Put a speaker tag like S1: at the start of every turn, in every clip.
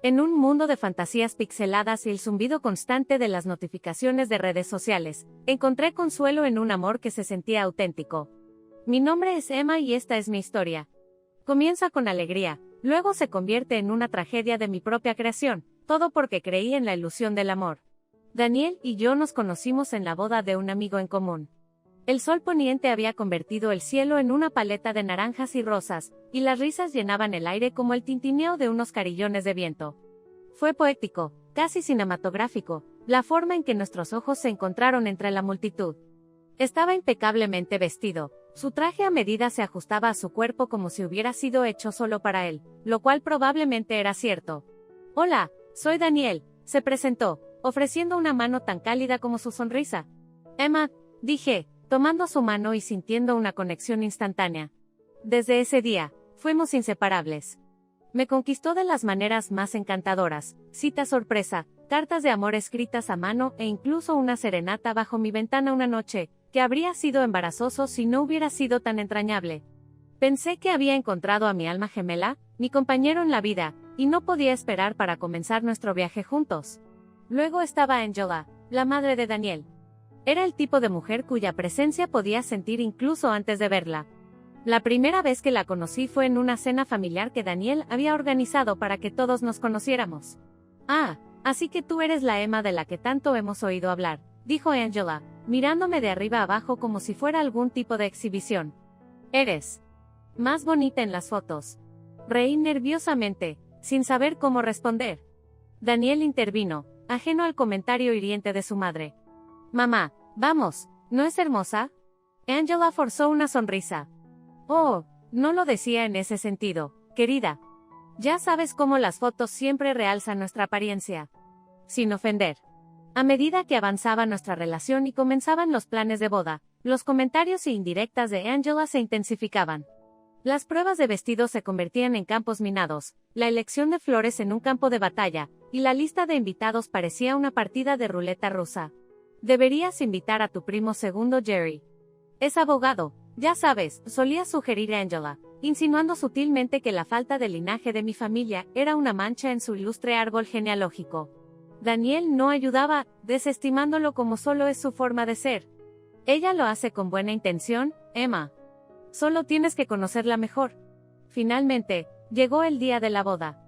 S1: En un mundo de fantasías pixeladas y el zumbido constante de las notificaciones de redes sociales, encontré consuelo en un amor que se sentía auténtico. Mi nombre es Emma y esta es mi historia. Comienza con alegría, luego se convierte en una tragedia de mi propia creación, todo porque creí en la ilusión del amor. Daniel y yo nos conocimos en la boda de un amigo en común. El sol poniente había convertido el cielo en una paleta de naranjas y rosas, y las risas llenaban el aire como el tintineo de unos carillones de viento. Fue poético, casi cinematográfico, la forma en que nuestros ojos se encontraron entre la multitud. Estaba impecablemente vestido, su traje a medida se ajustaba a su cuerpo como si hubiera sido hecho solo para él, lo cual probablemente era cierto. Hola, soy Daniel, se presentó, ofreciendo una mano tan cálida como su sonrisa. Emma, dije, tomando su mano y sintiendo una conexión instantánea. Desde ese día, fuimos inseparables. Me conquistó de las maneras más encantadoras, cita sorpresa, cartas de amor escritas a mano e incluso una serenata bajo mi ventana una noche, que habría sido embarazoso si no hubiera sido tan entrañable. Pensé que había encontrado a mi alma gemela, mi compañero en la vida, y no podía esperar para comenzar nuestro viaje juntos. Luego estaba Angela, la madre de Daniel. Era el tipo de mujer cuya presencia podía sentir incluso antes de verla. La primera vez que la conocí fue en una cena familiar que Daniel había organizado para que todos nos conociéramos. Ah, así que tú eres la Emma de la que tanto hemos oído hablar, dijo Angela, mirándome de arriba abajo como si fuera algún tipo de exhibición. Eres más bonita en las fotos. Reí nerviosamente, sin saber cómo responder. Daniel intervino, ajeno al comentario hiriente de su madre. Mamá, vamos, ¿no es hermosa? Angela forzó una sonrisa. Oh, no lo decía en ese sentido, querida. Ya sabes cómo las fotos siempre realzan nuestra apariencia. Sin ofender. A medida que avanzaba nuestra relación y comenzaban los planes de boda, los comentarios e indirectas de Angela se intensificaban. Las pruebas de vestido se convertían en campos minados, la elección de flores en un campo de batalla, y la lista de invitados parecía una partida de ruleta rusa. Deberías invitar a tu primo segundo Jerry. Es abogado, ya sabes, solía sugerir Angela, insinuando sutilmente que la falta de linaje de mi familia era una mancha en su ilustre árbol genealógico. Daniel no ayudaba, desestimándolo como solo es su forma de ser. Ella lo hace con buena intención, Emma. Solo tienes que conocerla mejor. Finalmente, llegó el día de la boda.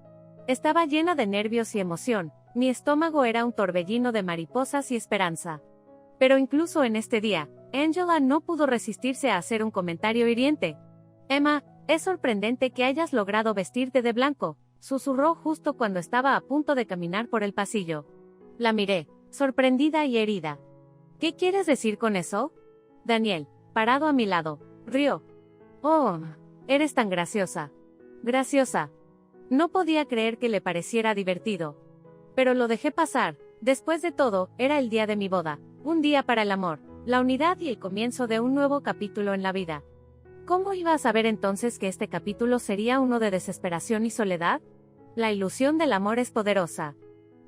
S1: Estaba llena de nervios y emoción, mi estómago era un torbellino de mariposas y esperanza. Pero incluso en este día, Angela no pudo resistirse a hacer un comentario hiriente. Emma, es sorprendente que hayas logrado vestirte de blanco, susurró justo cuando estaba a punto de caminar por el pasillo. La miré, sorprendida y herida. ¿Qué quieres decir con eso? Daniel, parado a mi lado, rió. Oh, eres tan graciosa. Graciosa. No podía creer que le pareciera divertido. Pero lo dejé pasar, después de todo, era el día de mi boda, un día para el amor, la unidad y el comienzo de un nuevo capítulo en la vida. ¿Cómo iba a saber entonces que este capítulo sería uno de desesperación y soledad? La ilusión del amor es poderosa.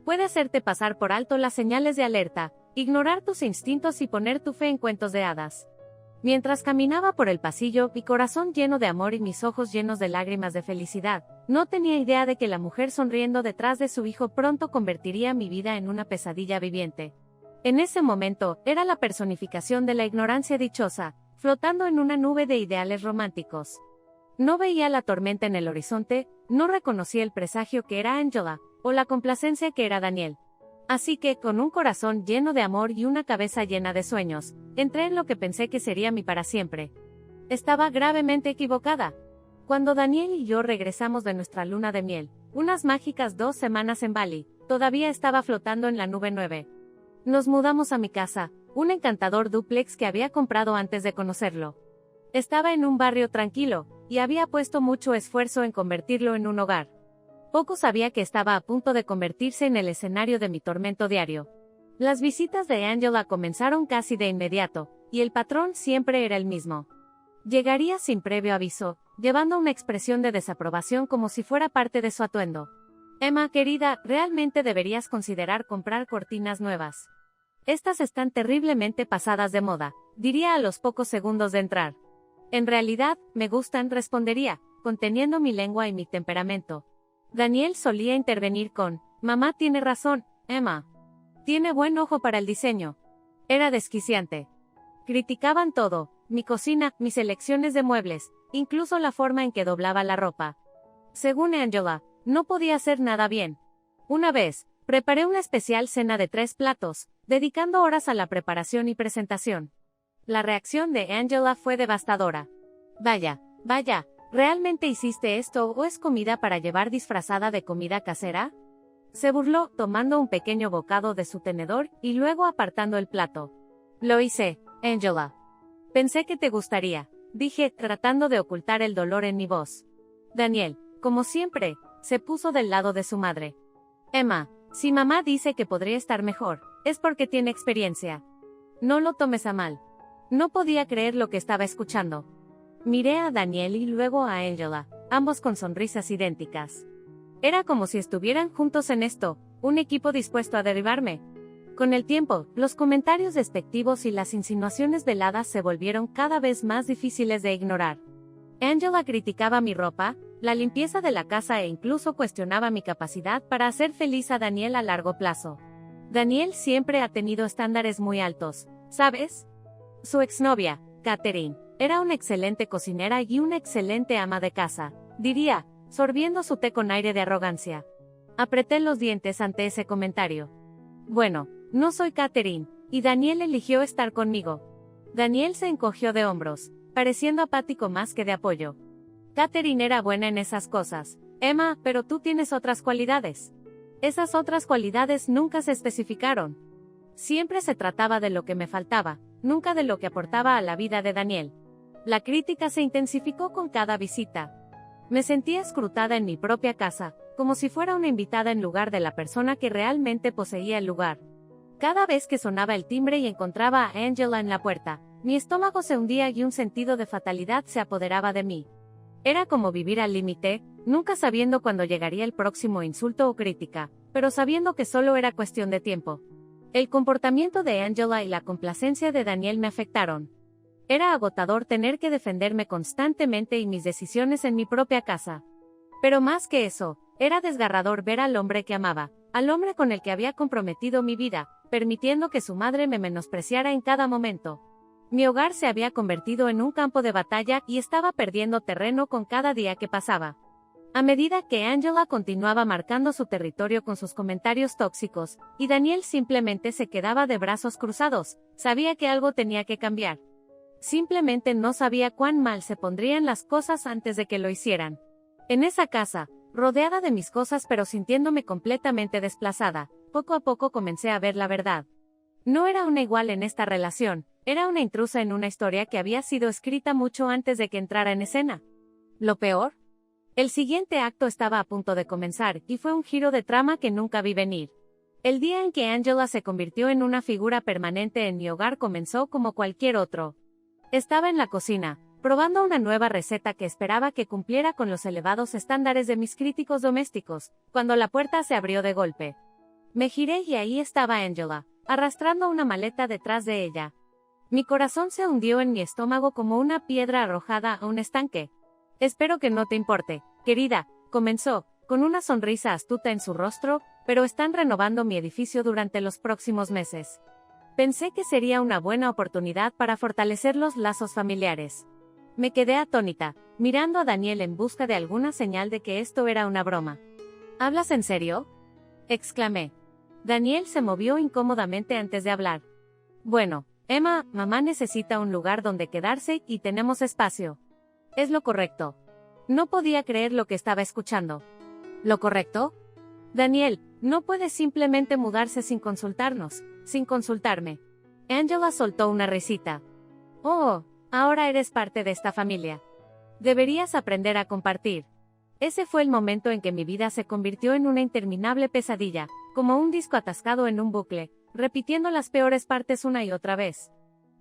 S1: Puede hacerte pasar por alto las señales de alerta, ignorar tus instintos y poner tu fe en cuentos de hadas. Mientras caminaba por el pasillo, mi corazón lleno de amor y mis ojos llenos de lágrimas de felicidad, no tenía idea de que la mujer sonriendo detrás de su hijo pronto convertiría mi vida en una pesadilla viviente. En ese momento, era la personificación de la ignorancia dichosa, flotando en una nube de ideales románticos. No veía la tormenta en el horizonte, no reconocía el presagio que era Angela, o la complacencia que era Daniel. Así que, con un corazón lleno de amor y una cabeza llena de sueños, entré en lo que pensé que sería mi para siempre. Estaba gravemente equivocada. Cuando Daniel y yo regresamos de nuestra luna de miel, unas mágicas 2 semanas en Bali, todavía estaba flotando en la nube 9. Nos mudamos a mi casa, un encantador dúplex que había comprado antes de conocerlo. Estaba en un barrio tranquilo, y había puesto mucho esfuerzo en convertirlo en un hogar. Poco sabía que estaba a punto de convertirse en el escenario de mi tormento diario. Las visitas de Angela comenzaron casi de inmediato, y el patrón siempre era el mismo. Llegaría sin previo aviso, llevando una expresión de desaprobación como si fuera parte de su atuendo. Emma, querida, realmente deberías considerar comprar cortinas nuevas. Estas están terriblemente pasadas de moda, diría a los pocos segundos de entrar. En realidad, me gustan, respondería, conteniendo mi lengua y mi temperamento. Daniel solía intervenir con, mamá tiene razón, Emma. Tiene buen ojo para el diseño. Era desquiciante. Criticaban todo, mi cocina, mis elecciones de muebles, incluso la forma en que doblaba la ropa. Según Angela, no podía hacer nada bien. Una vez, preparé una especial cena de 3 platos, dedicando horas a la preparación y presentación. La reacción de Angela fue devastadora. Vaya, ¿realmente hiciste esto o es comida para llevar disfrazada de comida casera? Se burló, tomando un pequeño bocado de su tenedor y luego apartando el plato. Lo hice, Angela. Pensé que te gustaría, dije, tratando de ocultar el dolor en mi voz. Daniel, como siempre, se puso del lado de su madre. Emma, si mamá dice que podría estar mejor, es porque tiene experiencia. No lo tomes a mal. No podía creer lo que estaba escuchando. Miré a Daniel y luego a Angela, ambos con sonrisas idénticas. Era como si estuvieran juntos en esto, un equipo dispuesto a derribarme. Con el tiempo, los comentarios despectivos y las insinuaciones veladas se volvieron cada vez más difíciles de ignorar. Angela criticaba mi ropa, la limpieza de la casa e incluso cuestionaba mi capacidad para hacer feliz a Daniel a largo plazo. Daniel siempre ha tenido estándares muy altos, ¿sabes? Su exnovia, Catherine, era una excelente cocinera y una excelente ama de casa, diría, sorbiendo su té con aire de arrogancia. Apreté los dientes ante ese comentario. Bueno, no soy Catherine, y Daniel eligió estar conmigo. Daniel se encogió de hombros, pareciendo apático más que de apoyo. Catherine era buena en esas cosas, Emma, pero tú tienes otras cualidades. Esas otras cualidades nunca se especificaron. Siempre se trataba de lo que me faltaba, nunca de lo que aportaba a la vida de Daniel. La crítica se intensificó con cada visita. Me sentía escrutada en mi propia casa, como si fuera una invitada en lugar de la persona que realmente poseía el lugar. Cada vez que sonaba el timbre y encontraba a Angela en la puerta, mi estómago se hundía y un sentido de fatalidad se apoderaba de mí. Era como vivir al límite, nunca sabiendo cuándo llegaría el próximo insulto o crítica, pero sabiendo que solo era cuestión de tiempo. El comportamiento de Angela y la complacencia de Daniel me afectaron. Era agotador tener que defenderme constantemente y mis decisiones en mi propia casa. Pero más que eso, era desgarrador ver al hombre que amaba, al hombre con el que había comprometido mi vida, permitiendo que su madre me menospreciara en cada momento. Mi hogar se había convertido en un campo de batalla y estaba perdiendo terreno con cada día que pasaba. A medida que Angela continuaba marcando su territorio con sus comentarios tóxicos, y Daniel simplemente se quedaba de brazos cruzados, sabía que algo tenía que cambiar. Simplemente no sabía cuán mal se pondrían las cosas antes de que lo hicieran. En esa casa, rodeada de mis cosas pero sintiéndome completamente desplazada, poco a poco comencé a ver la verdad. No era una igual en esta relación, era una intrusa en una historia que había sido escrita mucho antes de que entrara en escena. ¿Lo peor? El siguiente acto estaba a punto de comenzar, y fue un giro de trama que nunca vi venir. El día en que Angela se convirtió en una figura permanente en mi hogar comenzó como cualquier otro. Estaba en la cocina, probando una nueva receta que esperaba que cumpliera con los elevados estándares de mis críticos domésticos, cuando la puerta se abrió de golpe. Me giré y ahí estaba Angela, arrastrando una maleta detrás de ella. Mi corazón se hundió en mi estómago como una piedra arrojada a un estanque. Espero que no te importe, querida, comenzó, con una sonrisa astuta en su rostro, pero están renovando mi edificio durante los próximos meses. Pensé que sería una buena oportunidad para fortalecer los lazos familiares. Me quedé atónita, mirando a Daniel en busca de alguna señal de que esto era una broma. ¿Hablas en serio?, exclamé. Daniel se movió incómodamente antes de hablar. Bueno, Emma, mamá necesita un lugar donde quedarse y tenemos espacio. Es lo correcto. No podía creer lo que estaba escuchando. ¿Lo correcto? Daniel, no puedes simplemente mudarse sin consultarnos, sin consultarme. Angela soltó una risita. Oh, ahora eres parte de esta familia. Deberías aprender a compartir. Ese fue el momento en que mi vida se convirtió en una interminable pesadilla, como un disco atascado en un bucle, repitiendo las peores partes una y otra vez.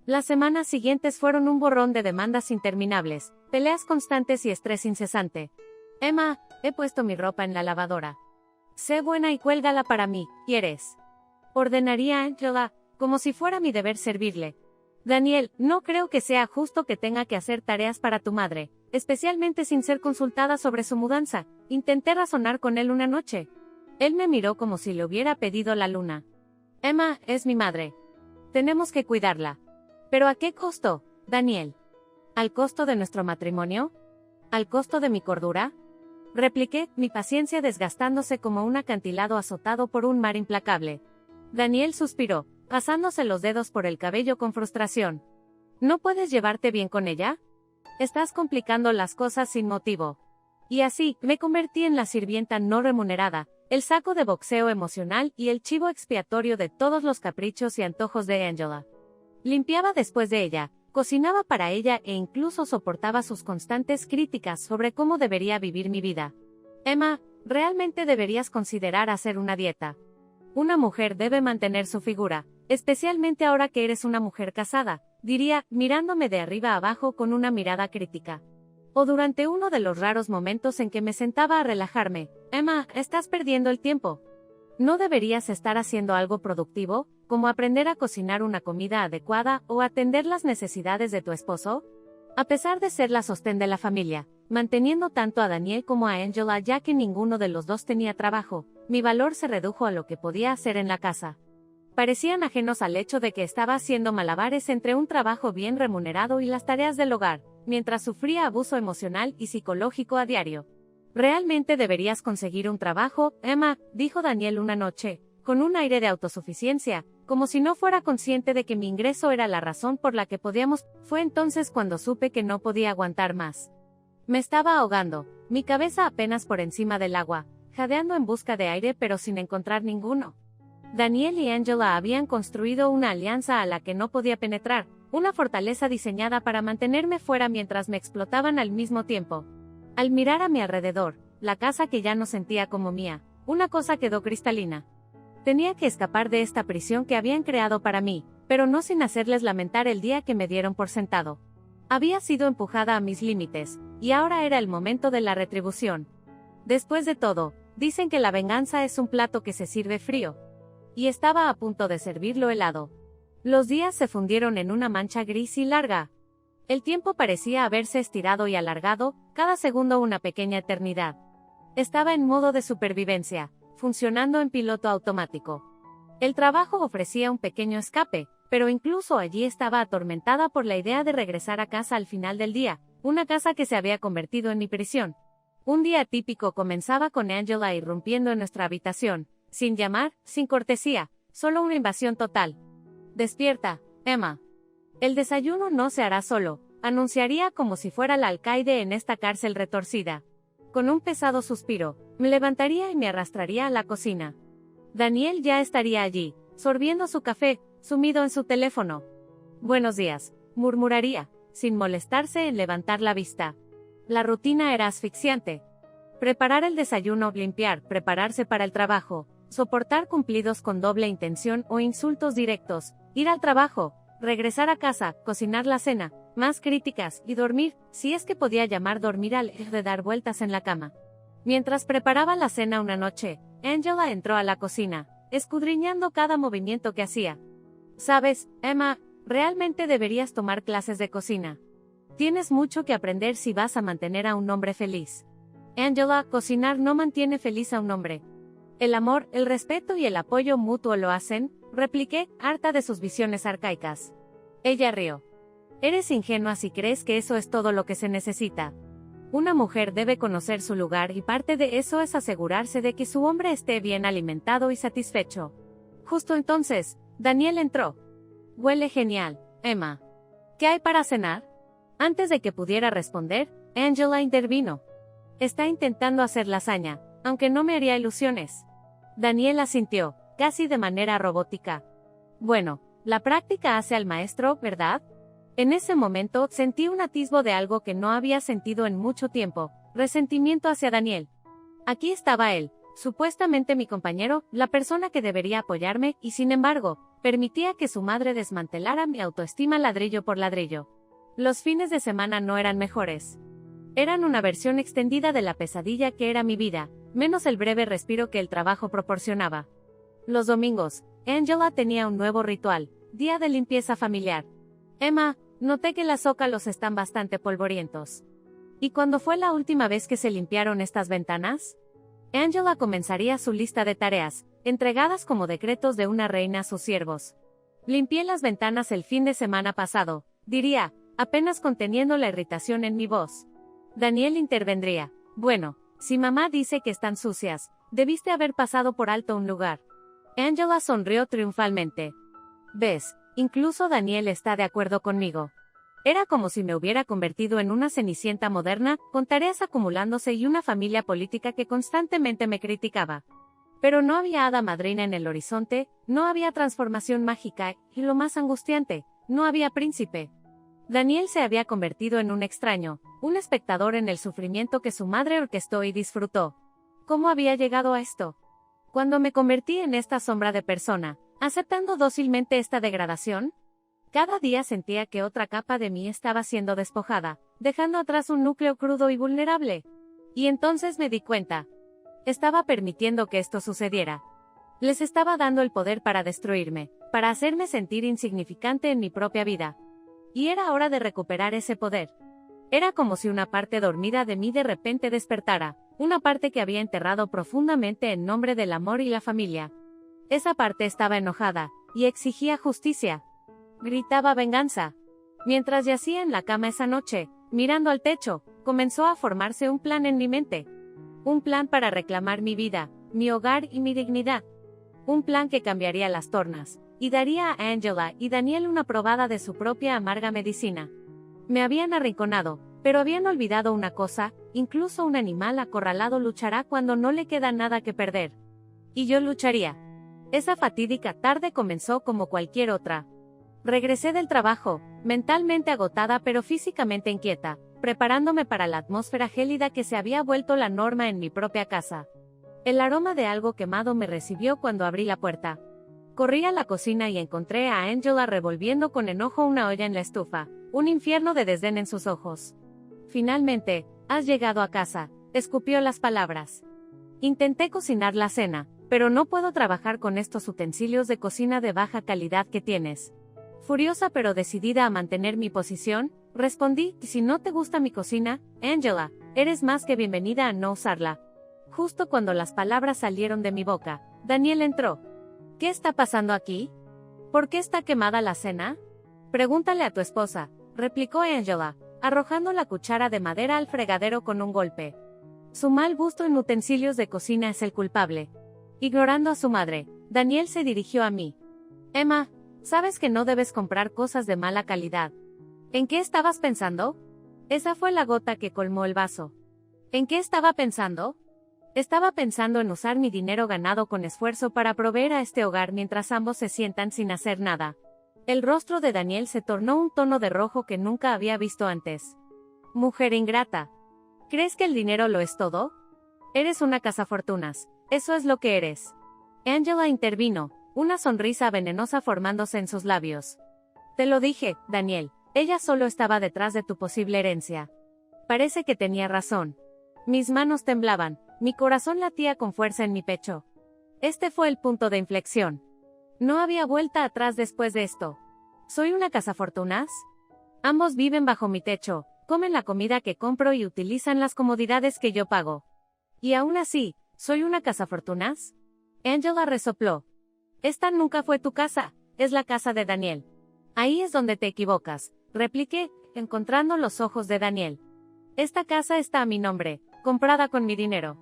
S1: Las semanas siguientes fueron un borrón de demandas interminables, peleas constantes y estrés incesante. Emma, he puesto mi ropa en la lavadora. Sé buena y cuélgala para mí, ¿quieres? Ordenaría Angela, como si fuera mi deber servirle. Daniel, no creo que sea justo que tenga que hacer tareas para tu madre, especialmente sin ser consultada sobre su mudanza. Intenté razonar con él una noche. Él me miró como si le hubiera pedido la luna. Emma es mi madre. Tenemos que cuidarla. ¿Pero a qué costo, Daniel? ¿Al costo de nuestro matrimonio? ¿Al costo de mi cordura? Repliqué, mi paciencia desgastándose como un acantilado azotado por un mar implacable. Daniel suspiró, pasándose los dedos por el cabello con frustración. ¿No puedes llevarte bien con ella? Estás complicando las cosas sin motivo. Y así, me convertí en la sirvienta no remunerada, el saco de boxeo emocional y el chivo expiatorio de todos los caprichos y antojos de Angela. Limpiaba después de ella, cocinaba para ella e incluso soportaba sus constantes críticas sobre cómo debería vivir mi vida. Emma, realmente deberías considerar hacer una dieta. Una mujer debe mantener su figura, especialmente ahora que eres una mujer casada, diría, mirándome de arriba abajo con una mirada crítica. O durante uno de los raros momentos en que me sentaba a relajarme, Emma, estás perdiendo el tiempo. ¿No deberías estar haciendo algo productivo, como aprender a cocinar una comida adecuada o atender las necesidades de tu esposo? A pesar de ser la sostén de la familia, manteniendo tanto a Daniel como a Angela ya que ninguno de los dos tenía trabajo, mi valor se redujo a lo que podía hacer en la casa. Parecían ajenos al hecho de que estaba haciendo malabares entre un trabajo bien remunerado y las tareas del hogar, mientras sufría abuso emocional y psicológico a diario. «Realmente deberías conseguir un trabajo, Emma», dijo Daniel una noche, con un aire de autosuficiencia, como si no fuera consciente de que mi ingreso era la razón por la que podíamos. Fue entonces cuando supe que no podía aguantar más. Me estaba ahogando, mi cabeza apenas por encima del agua, jadeando en busca de aire pero sin encontrar ninguno. Daniel y Angela habían construido una alianza a la que no podía penetrar, una fortaleza diseñada para mantenerme fuera mientras me explotaban al mismo tiempo. Al mirar a mi alrededor, la casa que ya no sentía como mía, una cosa quedó cristalina. Tenía que escapar de esta prisión que habían creado para mí, pero no sin hacerles lamentar el día que me dieron por sentado. Había sido empujada a mis límites, y ahora era el momento de la retribución. Después de todo, dicen que la venganza es un plato que se sirve frío. Y estaba a punto de servirlo helado. Los días se fundieron en una mancha gris y larga. El tiempo parecía haberse estirado y alargado, cada segundo una pequeña eternidad. Estaba en modo de supervivencia, funcionando en piloto automático. El trabajo ofrecía un pequeño escape, pero incluso allí estaba atormentada por la idea de regresar a casa al final del día, una casa que se había convertido en mi prisión. Un día típico comenzaba con Angela irrumpiendo en nuestra habitación, sin llamar, sin cortesía, solo una invasión total. «Despierta, Emma. El desayuno no se hará solo», anunciaría como si fuera el alcaide en esta cárcel retorcida. Con un pesado suspiro, me levantaría y me arrastraría a la cocina. Daniel ya estaría allí, sorbiendo su café, sumido en su teléfono. «Buenos días», murmuraría, sin molestarse en levantar la vista. La rutina era asfixiante. Preparar el desayuno, limpiar, prepararse para el trabajo, soportar cumplidos con doble intención o insultos directos, ir al trabajo, regresar a casa, cocinar la cena, más críticas, y dormir, si es que podía llamar dormir al de dar vueltas en la cama. Mientras preparaba la cena una noche, Angela entró a la cocina, escudriñando cada movimiento que hacía. «Sabes, Emma, realmente deberías tomar clases de cocina. Tienes mucho que aprender si vas a mantener a un hombre feliz». «Angela, cocinar no mantiene feliz a un hombre. El amor, el respeto y el apoyo mutuo lo hacen», repliqué, harta de sus visiones arcaicas. Ella rió. «Eres ingenua si crees que eso es todo lo que se necesita. Una mujer debe conocer su lugar y parte de eso es asegurarse de que su hombre esté bien alimentado y satisfecho». Justo entonces, Daniel entró. «Huele genial, Emma. ¿Qué hay para cenar?». Antes de que pudiera responder, Angela intervino. «Está intentando hacer lasaña, aunque no me haría ilusiones». Daniel asintió, casi de manera robótica. «Bueno, la práctica hace al maestro, ¿verdad?». En ese momento, sentí un atisbo de algo que no había sentido en mucho tiempo, resentimiento hacia Daniel. Aquí estaba él, supuestamente mi compañero, la persona que debería apoyarme, y sin embargo, permitía que su madre desmantelara mi autoestima ladrillo por ladrillo. Los fines de semana no eran mejores. Eran una versión extendida de la pesadilla que era mi vida, menos el breve respiro que el trabajo proporcionaba. Los domingos, Angela tenía un nuevo ritual, día de limpieza familiar. «Emma, noté que los zócalos están bastante polvorientos. ¿Y cuándo fue la última vez que se limpiaron estas ventanas? Angela comenzaría su lista de tareas, entregadas como decretos de una reina a sus siervos. Limpié las ventanas el fin de semana pasado, diría, apenas conteniendo la irritación en mi voz. Daniel intervendría. Bueno, si mamá dice que están sucias, debiste haber pasado por alto un lugar. Angela sonrió triunfalmente. ¿Ves? Incluso Daniel está de acuerdo conmigo. Era como si me hubiera convertido en una cenicienta moderna, con tareas acumulándose y una familia política que constantemente me criticaba. Pero no había hada madrina en el horizonte, no había transformación mágica, y lo más angustiante, no había príncipe. Daniel se había convertido en un extraño, un espectador en el sufrimiento que su madre orquestó y disfrutó. ¿Cómo había llegado a esto? Cuando me convertí en esta sombra de persona, aceptando dócilmente esta degradación, cada día sentía que otra capa de mí estaba siendo despojada, dejando atrás un núcleo crudo y vulnerable. Y entonces me di cuenta. Estaba permitiendo que esto sucediera. Les estaba dando el poder para destruirme, para hacerme sentir insignificante en mi propia vida. Y era hora de recuperar ese poder. Era como si una parte dormida de mí de repente despertara, una parte que había enterrado profundamente en nombre del amor y la familia. Esa parte estaba enojada, y exigía justicia. Gritaba venganza. Mientras yacía en la cama esa noche, mirando al techo, comenzó a formarse un plan en mi mente. Un plan para reclamar mi vida, mi hogar y mi dignidad. Un plan que cambiaría las tornas, y daría a Angela y Daniel una probada de su propia amarga medicina. Me habían arrinconado, pero habían olvidado una cosa, incluso un animal acorralado luchará cuando no le queda nada que perder. Y yo lucharía. Esa fatídica tarde comenzó como cualquier otra. Regresé del trabajo, mentalmente agotada pero físicamente inquieta, preparándome para la atmósfera gélida que se había vuelto la norma en mi propia casa. El aroma de algo quemado me recibió cuando abrí la puerta. Corrí a la cocina y encontré a Angela revolviendo con enojo una olla en la estufa, un infierno de desdén en sus ojos. Finalmente, has llegado a casa, escupió las palabras. Intenté cocinar la cena, pero no puedo trabajar con estos utensilios de cocina de baja calidad que tienes. Furiosa pero decidida a mantener mi posición, respondí, si no te gusta mi cocina, Angela, eres más que bienvenida a no usarla. Justo cuando las palabras salieron de mi boca, Daniel entró. ¿Qué está pasando aquí? ¿Por qué está quemada la cena? Pregúntale a tu esposa, replicó Angela, arrojando la cuchara de madera al fregadero con un golpe. Su mal gusto en utensilios de cocina es el culpable. Ignorando a su madre, Daniel se dirigió a mí. Emma, sabes que no debes comprar cosas de mala calidad. ¿En qué estabas pensando? Esa fue la gota que colmó el vaso. ¿En qué estaba pensando? Estaba pensando en usar mi dinero ganado con esfuerzo para proveer a este hogar mientras ambos se sientan sin hacer nada. El rostro de Daniel se tornó un tono de rojo que nunca había visto antes. Mujer ingrata. ¿Crees que el dinero lo es todo? Eres una cazafortunas, eso es lo que eres. Angela intervino, una sonrisa venenosa formándose en sus labios. Te lo dije, Daniel, ella solo estaba detrás de tu posible herencia. Parece que tenía razón. Mis manos temblaban, mi corazón latía con fuerza en mi pecho. Este fue el punto de inflexión. No había vuelta atrás después de esto. ¿Soy una cazafortunas? Ambos viven bajo mi techo, comen la comida que compro y utilizan las comodidades que yo pago. Y aún así, ¿soy una cazafortunas? Angela resopló. Esta nunca fue tu casa, es la casa de Daniel. Ahí es donde te equivocas, repliqué, encontrando los ojos de Daniel. Esta casa está a mi nombre, comprada con mi dinero.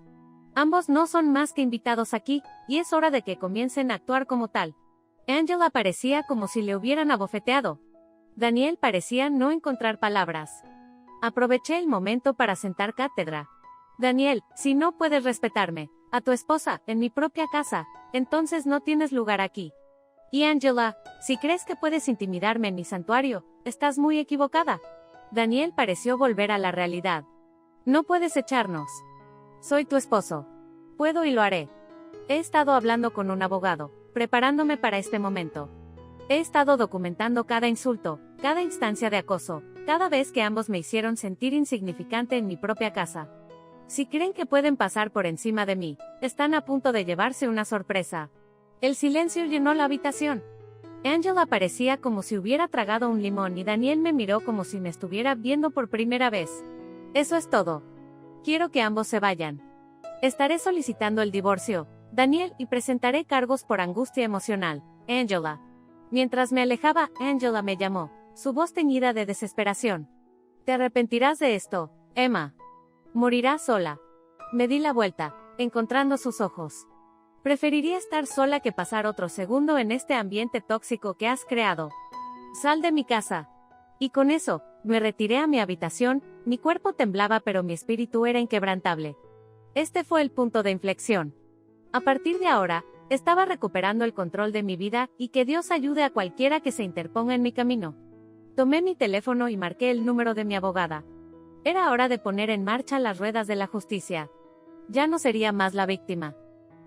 S1: Ambos no son más que invitados aquí, y es hora de que comiencen a actuar como tal. Angela parecía como si le hubieran abofeteado. Daniel parecía no encontrar palabras. Aproveché el momento para sentar cátedra. Daniel, si no puedes respetarme, a tu esposa, en mi propia casa, entonces no tienes lugar aquí. Y Angela, si crees que puedes intimidarme en mi santuario, estás muy equivocada. Daniel pareció volver a la realidad. No puedes echarnos. Soy tu esposo. Puedo y lo haré. He estado hablando con un abogado, preparándome para este momento. He estado documentando cada insulto, cada instancia de acoso, cada vez que ambos me hicieron sentir insignificante en mi propia casa. Si creen que pueden pasar por encima de mí, están a punto de llevarse una sorpresa. El silencio llenó la habitación. Angela parecía como si hubiera tragado un limón y Daniel me miró como si me estuviera viendo por primera vez. Eso es todo. Quiero que ambos se vayan. Estaré solicitando el divorcio, Daniel, y presentaré cargos por angustia emocional, Angela. Mientras me alejaba, Angela me llamó, su voz teñida de desesperación. Te arrepentirás de esto, Emma. Morirás sola. Me di la vuelta, encontrando sus ojos. Preferiría estar sola que pasar otro segundo en este ambiente tóxico que has creado. Sal de mi casa. Y con eso, me retiré a mi habitación, mi cuerpo temblaba pero mi espíritu era inquebrantable. Este fue el punto de inflexión. A partir de ahora, estaba recuperando el control de mi vida y que Dios ayude a cualquiera que se interponga en mi camino. Tomé mi teléfono y marqué el número de mi abogada. Era hora de poner en marcha las ruedas de la justicia. Ya no sería más la víctima.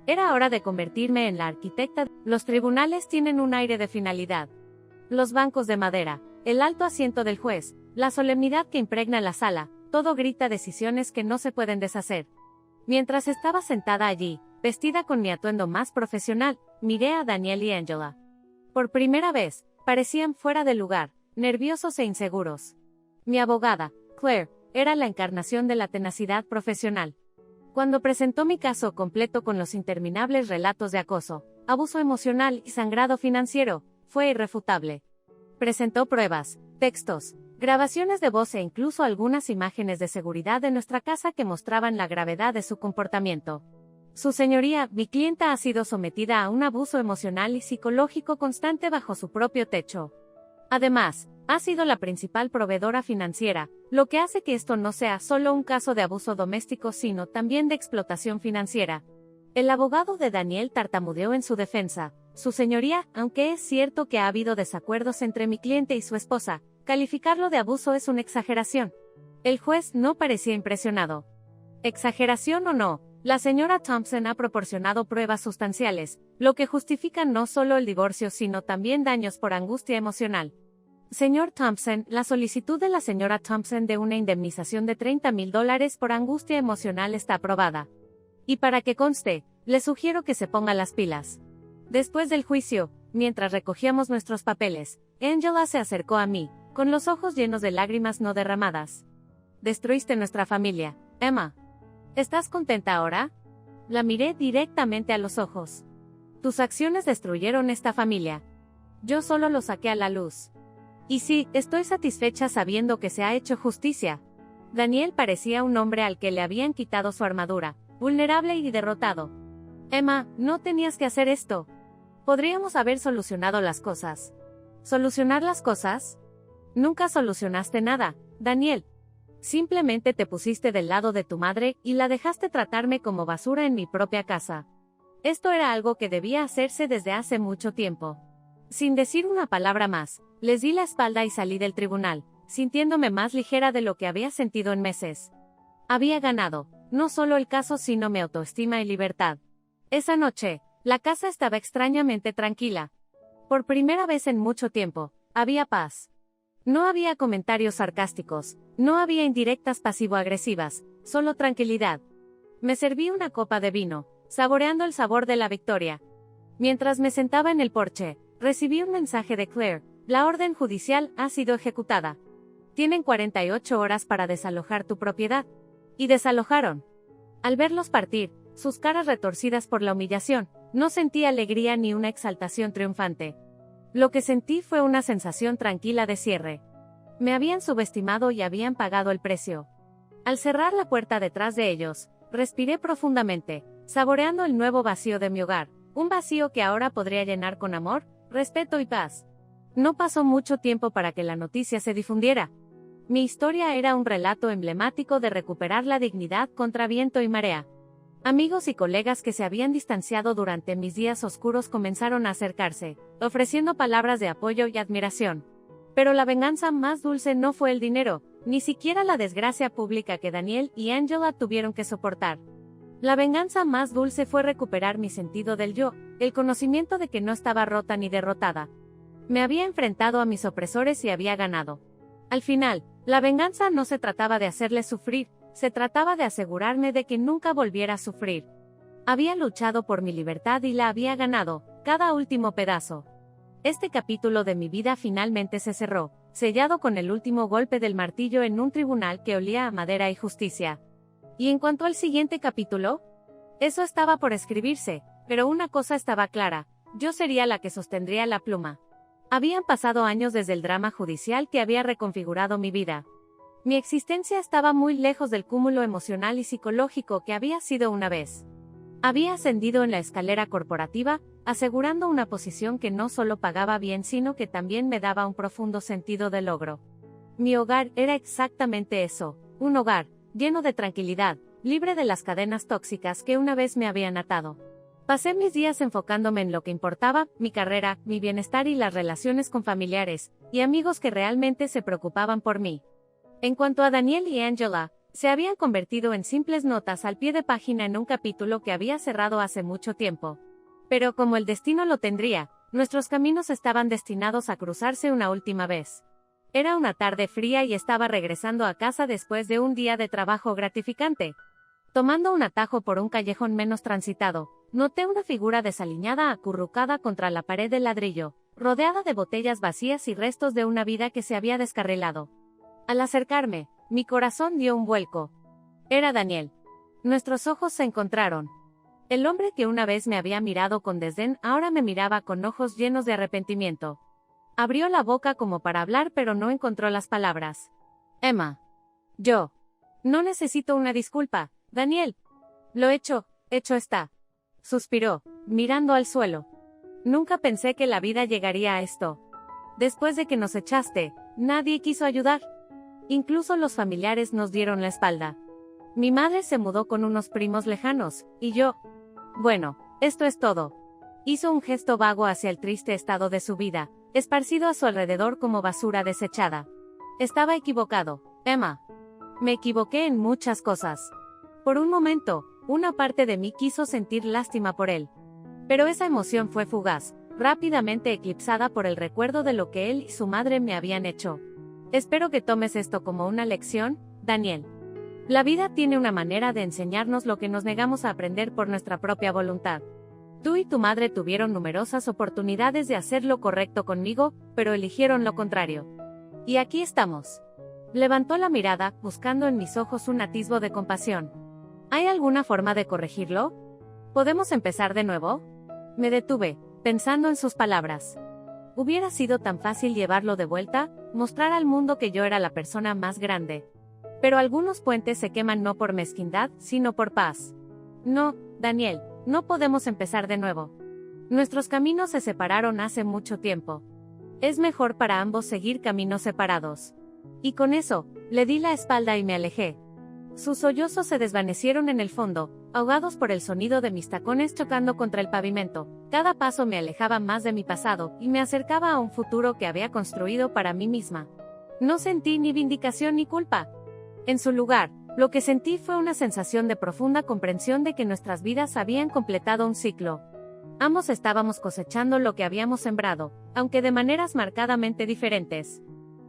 S1: Era hora de convertirme en la arquitecta. Los tribunales tienen un aire de finalidad. Los bancos de madera, el alto asiento del juez, la solemnidad que impregna la sala, todo grita decisiones que no se pueden deshacer. Mientras estaba sentada allí, vestida con mi atuendo más profesional, miré a Daniel y Angela. Por primera vez, parecían fuera de lugar, nerviosos e inseguros. Mi abogada, Claire, era la encarnación de la tenacidad profesional. Cuando presentó mi caso completo con los interminables relatos de acoso, abuso emocional y sangrado financiero, fue irrefutable. Presentó pruebas, textos, grabaciones de voz e incluso algunas imágenes de seguridad de nuestra casa que mostraban la gravedad de su comportamiento. Su señoría, mi clienta ha sido sometida a un abuso emocional y psicológico constante bajo su propio techo. Además, ha sido la principal proveedora financiera, lo que hace que esto no sea solo un caso de abuso doméstico sino también de explotación financiera. El abogado de Daniel tartamudeó en su defensa. Su señoría, aunque es cierto que ha habido desacuerdos entre mi cliente y su esposa, calificarlo de abuso es una exageración. El juez no parecía impresionado. Exageración o no, la señora Thompson ha proporcionado pruebas sustanciales, lo que justifica no solo el divorcio sino también daños por angustia emocional. Señor Thompson, la solicitud de la señora Thompson de una indemnización de $30,000 por angustia emocional está aprobada. Y para que conste, le sugiero que se ponga las pilas. Después del juicio, mientras recogíamos nuestros papeles, Angela se acercó a mí, con los ojos llenos de lágrimas no derramadas. Destruiste nuestra familia, Emma. ¿Estás contenta ahora? La miré directamente a los ojos. Tus acciones destruyeron esta familia. Yo solo lo saqué a la luz. Y sí, estoy satisfecha sabiendo que se ha hecho justicia. Daniel parecía un hombre al que le habían quitado su armadura, vulnerable y derrotado. Emma, no tenías que hacer esto. Podríamos haber solucionado las cosas. ¿Solucionar las cosas? Nunca solucionaste nada, Daniel. Simplemente te pusiste del lado de tu madre y la dejaste tratarme como basura en mi propia casa. Esto era algo que debía hacerse desde hace mucho tiempo. Sin decir una palabra más, les di la espalda y salí del tribunal, sintiéndome más ligera de lo que había sentido en meses. Había ganado, no solo el caso sino mi autoestima y libertad. Esa noche, la casa estaba extrañamente tranquila. Por primera vez en mucho tiempo, había paz. No había comentarios sarcásticos, no había indirectas pasivo-agresivas, solo tranquilidad. Me serví una copa de vino, saboreando el sabor de la victoria. Mientras me sentaba en el porche, recibí un mensaje de Claire: la orden judicial ha sido ejecutada. Tienen 48 horas para desalojar tu propiedad. Y desalojaron. Al verlos partir, sus caras retorcidas por la humillación, no sentí alegría ni una exaltación triunfante. Lo que sentí fue una sensación tranquila de cierre. Me habían subestimado y habían pagado el precio. Al cerrar la puerta detrás de ellos, respiré profundamente, saboreando el nuevo vacío de mi hogar, un vacío que ahora podría llenar con amor, respeto y paz. No pasó mucho tiempo para que la noticia se difundiera. Mi historia era un relato emblemático de recuperar la dignidad contra viento y marea. Amigos y colegas que se habían distanciado durante mis días oscuros comenzaron a acercarse, ofreciendo palabras de apoyo y admiración. Pero la venganza más dulce no fue el dinero, ni siquiera la desgracia pública que Daniel y Angela tuvieron que soportar. La venganza más dulce fue recuperar mi sentido del yo, el conocimiento de que no estaba rota ni derrotada. Me había enfrentado a mis opresores y había ganado. Al final, la venganza no se trataba de hacerles sufrir, se trataba de asegurarme de que nunca volviera a sufrir. Había luchado por mi libertad y la había ganado, cada último pedazo. Este capítulo de mi vida finalmente se cerró, sellado con el último golpe del martillo en un tribunal que olía a madera y justicia. Y en cuanto al siguiente capítulo, eso estaba por escribirse, pero una cosa estaba clara, yo sería la que sostendría la pluma. Habían pasado años desde el drama judicial que había reconfigurado mi vida. Mi existencia estaba muy lejos del cúmulo emocional y psicológico que había sido una vez. Había ascendido en la escalera corporativa, asegurando una posición que no solo pagaba bien sino que también me daba un profundo sentido de logro. Mi hogar era exactamente eso, un hogar, lleno de tranquilidad, libre de las cadenas tóxicas que una vez me habían atado. Pasé mis días enfocándome en lo que importaba, mi carrera, mi bienestar y las relaciones con familiares y amigos que realmente se preocupaban por mí. En cuanto a Daniel y Angela, se habían convertido en simples notas al pie de página en un capítulo que había cerrado hace mucho tiempo. Pero como el destino lo tendría, nuestros caminos estaban destinados a cruzarse una última vez. Era una tarde fría y estaba regresando a casa después de un día de trabajo gratificante. Tomando un atajo por un callejón menos transitado, noté una figura desaliñada acurrucada contra la pared de ladrillo, rodeada de botellas vacías y restos de una vida que se había descarrilado. Al acercarme, mi corazón dio un vuelco. Era Daniel. Nuestros ojos se encontraron. El hombre que una vez me había mirado con desdén ahora me miraba con ojos llenos de arrepentimiento. Abrió la boca como para hablar pero no encontró las palabras. Emma. Yo. No necesito una disculpa, Daniel. Lo hecho está. Suspiró, mirando al suelo. Nunca pensé que la vida llegaría a esto. Después de que nos echaste, nadie quiso ayudar. Incluso los familiares nos dieron la espalda. Mi madre se mudó con unos primos lejanos, y yo... Bueno, esto es todo. Hizo un gesto vago hacia el triste estado de su vida, esparcido a su alrededor como basura desechada. Estaba equivocado, Emma. Me equivoqué en muchas cosas. Por un momento, una parte de mí quiso sentir lástima por él. Pero esa emoción fue fugaz, rápidamente eclipsada por el recuerdo de lo que él y su madre me habían hecho. Espero que tomes esto como una lección, Daniel. La vida tiene una manera de enseñarnos lo que nos negamos a aprender por nuestra propia voluntad. Tú y tu madre tuvieron numerosas oportunidades de hacer lo correcto conmigo, pero eligieron lo contrario. Y aquí estamos. Levantó la mirada, buscando en mis ojos un atisbo de compasión. ¿Hay alguna forma de corregirlo? ¿Podemos empezar de nuevo? Me detuve, pensando en sus palabras. Hubiera sido tan fácil llevarlo de vuelta, mostrar al mundo que yo era la persona más grande. Pero algunos puentes se queman no por mezquindad, sino por paz. No, Daniel, no podemos empezar de nuevo. Nuestros caminos se separaron hace mucho tiempo. Es mejor para ambos seguir caminos separados. Y con eso, le di la espalda y me alejé. Sus sollozos se desvanecieron en el fondo, ahogados por el sonido de mis tacones chocando contra el pavimento. Cada paso me alejaba más de mi pasado y me acercaba a un futuro que había construido para mí misma. No sentí ni vindicación ni culpa. En su lugar, lo que sentí fue una sensación de profunda comprensión de que nuestras vidas habían completado un ciclo. Ambos estábamos cosechando lo que habíamos sembrado, aunque de maneras marcadamente diferentes.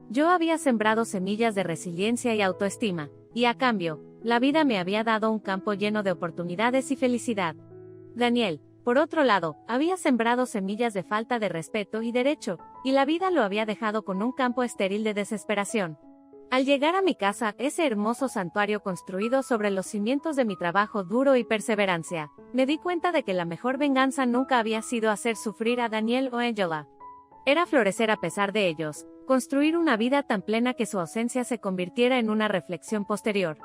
S1: Yo había sembrado semillas de resiliencia y autoestima, y a cambio, la vida me había dado un campo lleno de oportunidades y felicidad. Daniel, por otro lado, había sembrado semillas de falta de respeto y derecho, y la vida lo había dejado con un campo estéril de desesperación. Al llegar a mi casa, ese hermoso santuario construido sobre los cimientos de mi trabajo duro y perseverancia, me di cuenta de que la mejor venganza nunca había sido hacer sufrir a Daniel o Angela. Era florecer a pesar de ellos, construir una vida tan plena que su ausencia se convirtiera en una reflexión posterior.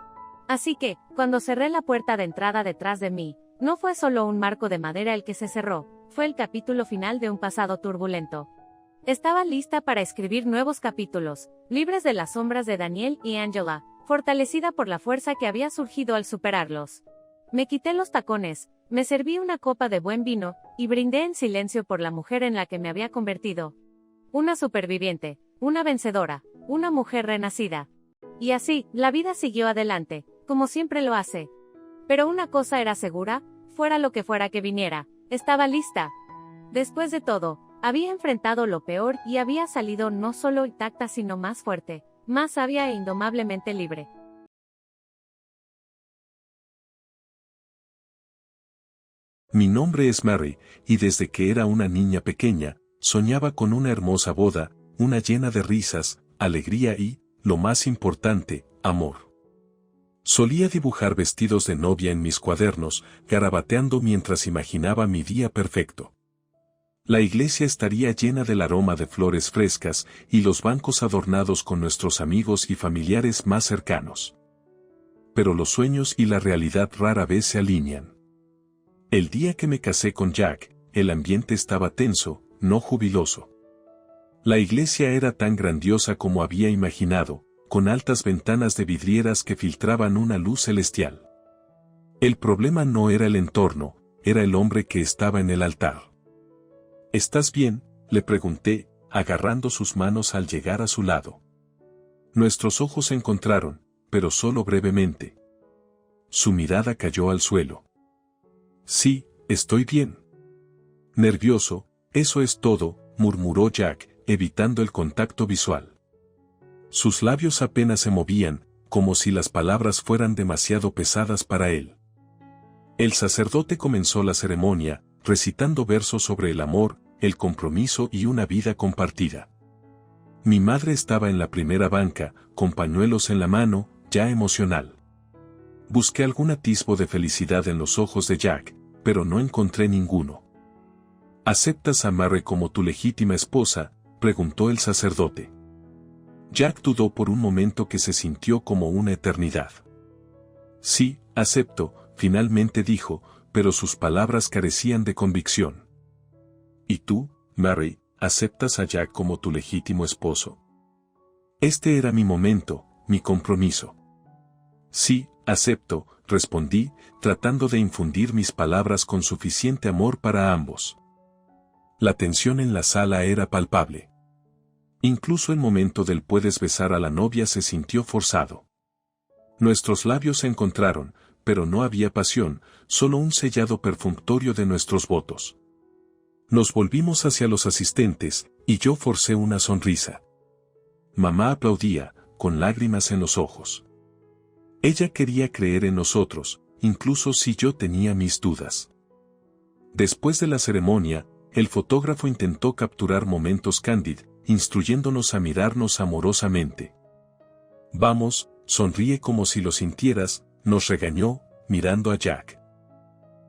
S1: Así que, cuando cerré la puerta de entrada detrás de mí, no fue solo un marco de madera el que se cerró, fue el capítulo final de un pasado turbulento. Estaba lista para escribir nuevos capítulos, libres de las sombras de Daniel y Angela, fortalecida por la fuerza que había surgido al superarlos. Me quité los tacones, me serví una copa de buen vino, y brindé en silencio por la mujer en la que me había convertido. Una superviviente, una vencedora, una mujer renacida. Y así, la vida siguió adelante, como siempre lo hace. Pero una cosa era segura, fuera lo que fuera que viniera, estaba lista. Después de todo, había enfrentado lo peor y había salido no solo intacta sino más fuerte, más sabia e indomablemente libre.
S2: Mi nombre es Mary, y desde que era una niña pequeña, soñaba con una hermosa boda, una llena de risas, alegría y, lo más importante, amor. Solía dibujar vestidos de novia en mis cuadernos, garabateando mientras imaginaba mi día perfecto. La iglesia estaría llena del aroma de flores frescas y los bancos adornados con nuestros amigos y familiares más cercanos. Pero los sueños y la realidad rara vez se alinean. El día que me casé con Jack, el ambiente estaba tenso, no jubiloso. La iglesia era tan grandiosa como había imaginado, con altas ventanas de vidrieras que filtraban una luz celestial. El problema no era el entorno, era el hombre que estaba en el altar. ¿Estás bien?, le pregunté, agarrando sus manos al llegar a su lado. Nuestros ojos se encontraron, pero solo brevemente. Su mirada cayó al suelo. Sí, estoy bien. Nervioso, eso es todo, murmuró Jack, evitando el contacto visual. Sus labios apenas se movían, como si las palabras fueran demasiado pesadas para él. El sacerdote comenzó la ceremonia, recitando versos sobre el amor, el compromiso y una vida compartida. Mi madre estaba en la primera banca, con pañuelos en la mano, ya emocional. Busqué algún atisbo de felicidad en los ojos de Jack, pero no encontré ninguno. ¿Aceptas a Mary como tu legítima esposa?, preguntó el sacerdote. Jack dudó por un momento que se sintió como una eternidad. Sí, acepto, finalmente dijo, pero sus palabras carecían de convicción. ¿Y tú, Mary, aceptas a Jack como tu legítimo esposo? Este era mi momento, mi compromiso. Sí, acepto, respondí, tratando de infundir mis palabras con suficiente amor para ambos. La tensión en la sala era palpable. Incluso el momento del puedes besar a la novia se sintió forzado. Nuestros labios se encontraron, pero no había pasión, solo un sellado perfunctorio de nuestros votos. Nos volvimos hacia los asistentes, y yo forcé una sonrisa. Mamá aplaudía, con lágrimas en los ojos. Ella quería creer en nosotros, incluso si yo tenía mis dudas. Después de la ceremonia, el fotógrafo intentó capturar momentos cándidos, instruyéndonos a mirarnos amorosamente. Vamos, sonríe como si lo sintieras, nos regañó, mirando a Jack.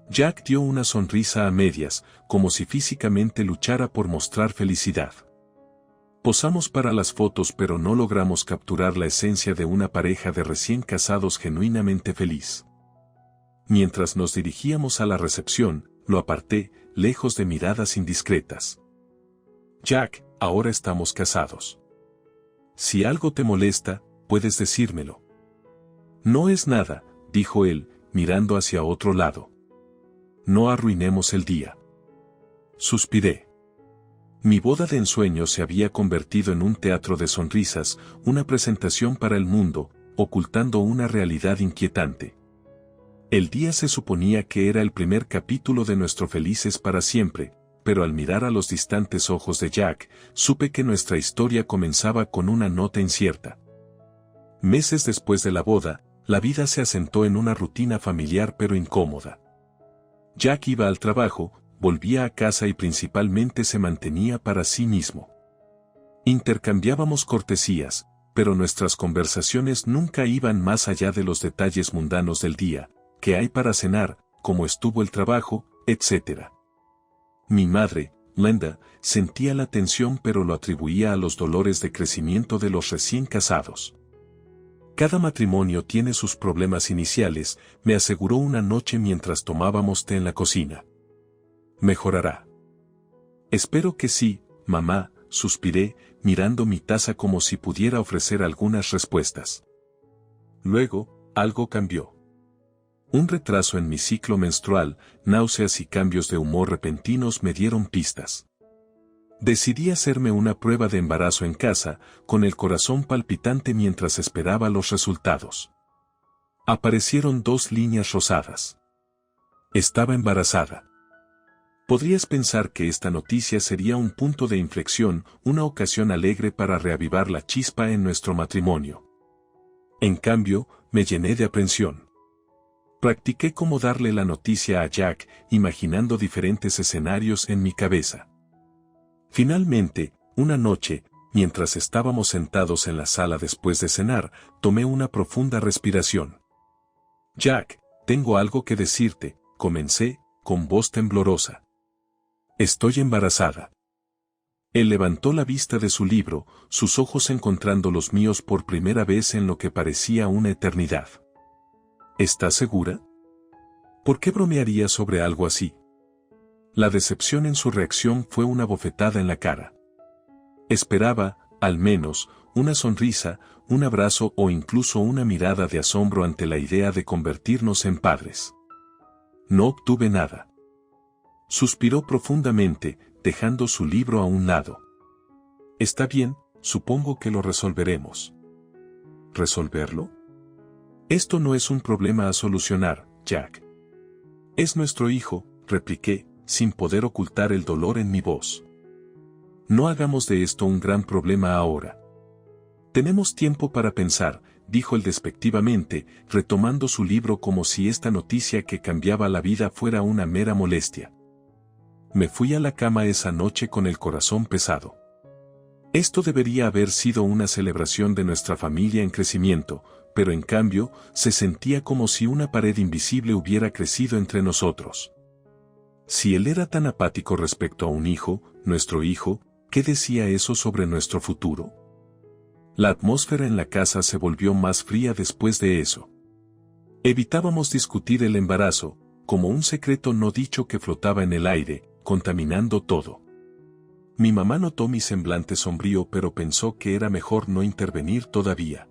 S2: Jack dio una sonrisa a medias, como si físicamente luchara por mostrar felicidad. Posamos para las fotos pero no logramos capturar la esencia de una pareja de recién casados genuinamente feliz. Mientras nos dirigíamos a la recepción, lo aparté, lejos de miradas indiscretas. Jack, ahora estamos casados. Si algo te molesta, puedes decírmelo. No es nada, dijo él, mirando hacia otro lado. No arruinemos el día. Suspiré. Mi boda de ensueño se había convertido en un teatro de sonrisas, una presentación para el mundo, ocultando una realidad inquietante. El día se suponía que era el primer capítulo de nuestro Felices para siempre, pero al mirar a los distantes ojos de Jack, supe que nuestra historia comenzaba con una nota incierta. Meses después de la boda, la vida se asentó en una rutina familiar pero incómoda. Jack iba al trabajo, volvía a casa y principalmente se mantenía para sí mismo. Intercambiábamos cortesías, pero nuestras conversaciones nunca iban más allá de los detalles mundanos del día, qué hay para cenar, cómo estuvo el trabajo, etc. Mi madre, Linda, sentía la tensión pero lo atribuía a los dolores de crecimiento de los recién casados. Cada matrimonio tiene sus problemas iniciales, me aseguró una noche mientras tomábamos té en la cocina. Mejorará. Espero que sí, mamá, suspiré, mirando mi taza como si pudiera ofrecer algunas respuestas. Luego, algo cambió. Un retraso en mi ciclo menstrual, náuseas y cambios de humor repentinos me dieron pistas. Decidí hacerme una prueba de embarazo en casa, con el corazón palpitante mientras esperaba los resultados. Aparecieron 2 líneas rosadas. Estaba embarazada. Podrías pensar que esta noticia sería un punto de inflexión, una ocasión alegre para reavivar la chispa en nuestro matrimonio. En cambio, me llené de aprensión. Practiqué cómo darle la noticia a Jack, imaginando diferentes escenarios en mi cabeza. Finalmente, una noche, mientras estábamos sentados en la sala después de cenar, tomé una profunda respiración. Jack, tengo algo que decirte, comencé, con voz temblorosa. Estoy embarazada. Él levantó la vista de su libro, sus ojos encontrando los míos por primera vez en lo que parecía una eternidad. ¿Estás segura? ¿Por qué bromearía sobre algo así? La decepción en su reacción fue una bofetada en la cara. Esperaba, al menos, una sonrisa, un abrazo o incluso una mirada de asombro ante la idea de convertirnos en padres. No obtuve nada. Suspiró profundamente, dejando su libro a un lado. Está bien, supongo que lo resolveremos. ¿Resolverlo? Esto no es un problema a solucionar, Jack. Es nuestro hijo, repliqué, sin poder ocultar el dolor en mi voz. No hagamos de esto un gran problema ahora. Tenemos tiempo para pensar, dijo él despectivamente, retomando su libro como si esta noticia que cambiaba la vida fuera una mera molestia. Me fui a la cama esa noche con el corazón pesado. Esto debería haber sido una celebración de nuestra familia en crecimiento, pero en cambio, se sentía como si una pared invisible hubiera crecido entre nosotros. Si él era tan apático respecto a un hijo, nuestro hijo, ¿qué decía eso sobre nuestro futuro? La atmósfera en la casa se volvió más fría después de eso. Evitábamos discutir el embarazo, como un secreto no dicho que flotaba en el aire, contaminando todo. Mi mamá notó mi semblante sombrío pero pensó que era mejor no intervenir todavía.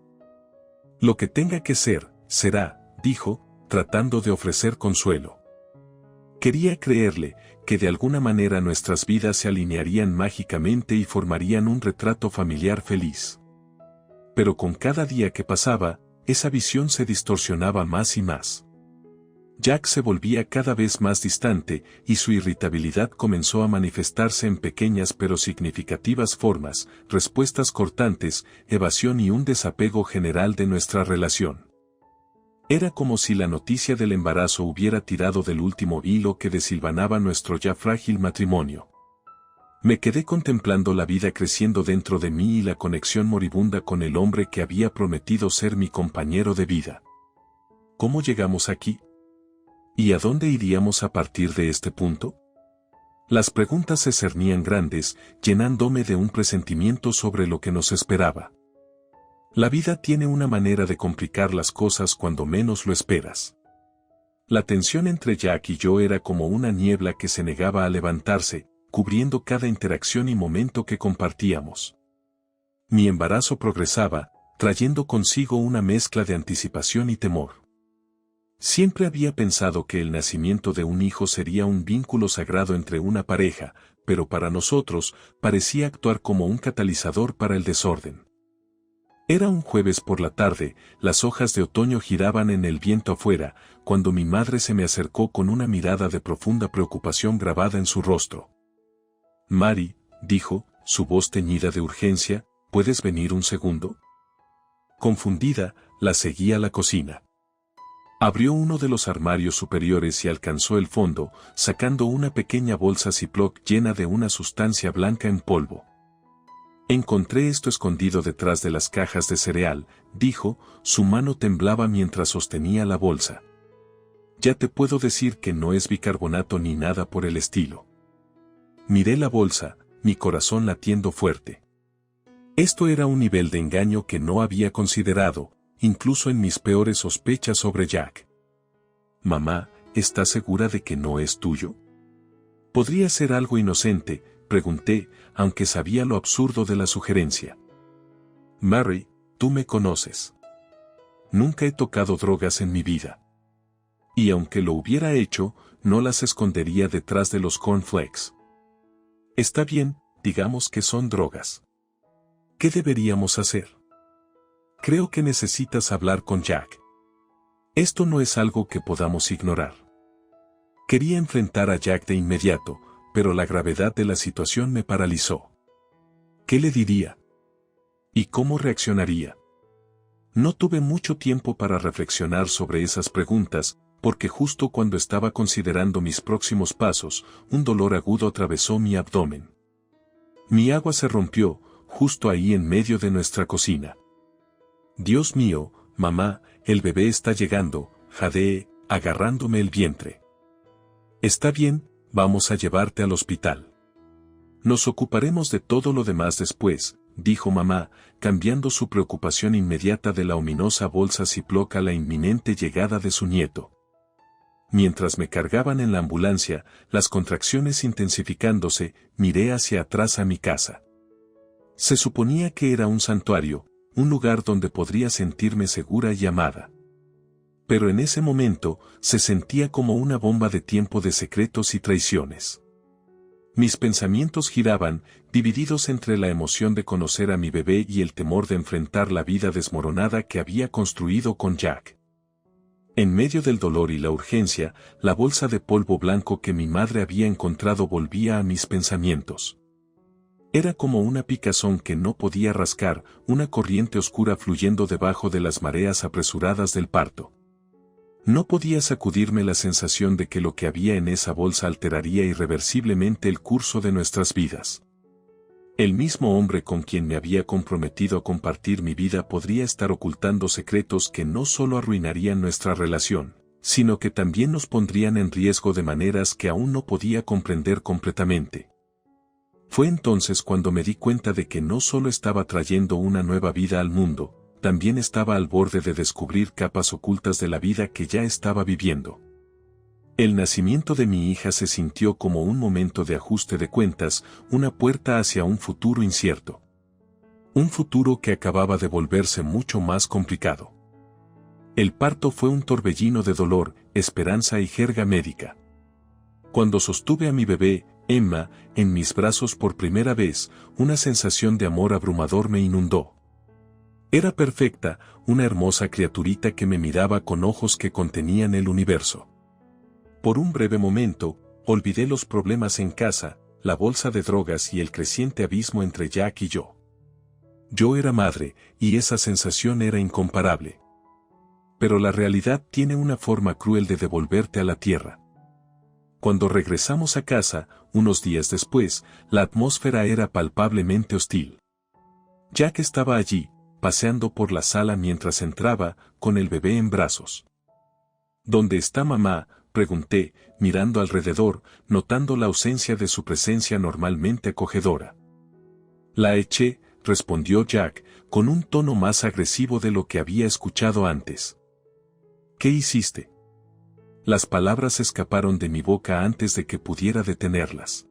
S2: Lo que tenga que ser, será, dijo, tratando de ofrecer consuelo. Quería creerle, que de alguna manera nuestras vidas se alinearían mágicamente y formarían un retrato familiar feliz. Pero con cada día que pasaba, esa visión se distorsionaba más y más. Jack se volvía cada vez más distante, y su irritabilidad comenzó a manifestarse en pequeñas pero significativas formas, respuestas cortantes, evasión y un desapego general de nuestra relación. Era como si la noticia del embarazo hubiera tirado del último hilo que desilvanaba nuestro ya frágil matrimonio. Me quedé contemplando la vida creciendo dentro de mí y la conexión moribunda con el hombre que había prometido ser mi compañero de vida. ¿Cómo llegamos aquí? ¿Y a dónde iríamos a partir de este punto? Las preguntas se cernían grandes, llenándome de un presentimiento sobre lo que nos esperaba. La vida tiene una manera de complicar las cosas cuando menos lo esperas. La tensión entre Jack y yo era como una niebla que se negaba a levantarse, cubriendo cada interacción y momento que compartíamos. Mi embarazo progresaba, trayendo consigo una mezcla de anticipación y temor. Siempre había pensado que el nacimiento de un hijo sería un vínculo sagrado entre una pareja, pero para nosotros parecía actuar como un catalizador para el desorden. Era un jueves por la tarde, las hojas de otoño giraban en el viento afuera, cuando mi madre se me acercó con una mirada de profunda preocupación grabada en su rostro. «Mary», dijo, su voz teñida de urgencia, «¿puedes venir un segundo?». Confundida, la seguí a la cocina. Abrió uno de los armarios superiores y alcanzó el fondo, sacando una pequeña bolsa Ziploc llena de una sustancia blanca en polvo. «Encontré esto escondido detrás de las cajas de cereal», dijo, su mano temblaba mientras sostenía la bolsa. «Ya te puedo decir que no es bicarbonato ni nada por el estilo». Miré la bolsa, mi corazón latiendo fuerte. Esto era un nivel de engaño que no había considerado, incluso en mis peores sospechas sobre Jack. «Mamá, ¿estás segura de que no es tuyo?». «Podría ser algo inocente», pregunté, aunque sabía lo absurdo de la sugerencia. «Mary, tú me conoces. Nunca he tocado drogas en mi vida. Y aunque lo hubiera hecho, no las escondería detrás de los cornflakes». «Está bien, digamos que son drogas. ¿Qué deberíamos hacer?». «Creo que necesitas hablar con Jack. Esto no es algo que podamos ignorar». Quería enfrentar a Jack de inmediato, pero la gravedad de la situación me paralizó. ¿Qué le diría? ¿Y cómo reaccionaría? No tuve mucho tiempo para reflexionar sobre esas preguntas, porque justo cuando estaba considerando mis próximos pasos, un dolor agudo atravesó mi abdomen. Mi agua se rompió, justo ahí en medio de nuestra cocina. Dios mío, mamá, el bebé está llegando, jadeé, agarrándome el vientre. Está bien, vamos a llevarte al hospital. Nos ocuparemos de todo lo demás después, dijo mamá, cambiando su preocupación inmediata de la ominosa bolsa Ziploc a la inminente llegada de su nieto. Mientras me cargaban en la ambulancia, las contracciones intensificándose, miré hacia atrás a mi casa. Se suponía que era un santuario, un lugar donde podría sentirme segura y amada. Pero en ese momento, se sentía como una bomba de tiempo de secretos y traiciones. Mis pensamientos giraban, divididos entre la emoción de conocer a mi bebé y el temor de enfrentar la vida desmoronada que había construido con Jack. En medio del dolor y la urgencia, la bolsa de polvo blanco que mi madre había encontrado volvía a mis pensamientos. Era como una picazón que no podía rascar, una corriente oscura fluyendo debajo de las mareas apresuradas del parto. No podía sacudirme la sensación de que lo que había en esa bolsa alteraría irreversiblemente el curso de nuestras vidas. El mismo hombre con quien me había comprometido a compartir mi vida podría estar ocultando secretos que no solo arruinarían nuestra relación, sino que también nos pondrían en riesgo de maneras que aún no podía comprender completamente. Fue entonces cuando me di cuenta de que no solo estaba trayendo una nueva vida al mundo, también estaba al borde de descubrir capas ocultas de la vida que ya estaba viviendo. El nacimiento de mi hija se sintió como un momento de ajuste de cuentas, una puerta hacia un futuro incierto. Un futuro que acababa de volverse mucho más complicado. El parto fue un torbellino de dolor, esperanza y jerga médica. Cuando sostuve a mi bebé, Emma, en mis brazos por primera vez, una sensación de amor abrumador me inundó. Era perfecta, una hermosa criaturita que me miraba con ojos que contenían el universo. Por un breve momento, olvidé los problemas en casa, la bolsa de drogas y el creciente abismo entre Jack y yo. Yo era madre, y esa sensación era incomparable. Pero la realidad tiene una forma cruel de devolverte a la tierra. Cuando regresamos a casa, unos días después, la atmósfera era palpablemente hostil. Jack estaba allí, paseando por la sala mientras entraba, con el bebé en brazos. ¿Dónde está mamá?, pregunté, mirando alrededor, notando la ausencia de su presencia normalmente acogedora. La eché, respondió Jack, con un tono más agresivo de lo que había escuchado antes. ¿Qué hiciste? Las palabras escaparon de mi boca antes de que pudiera detenerlas.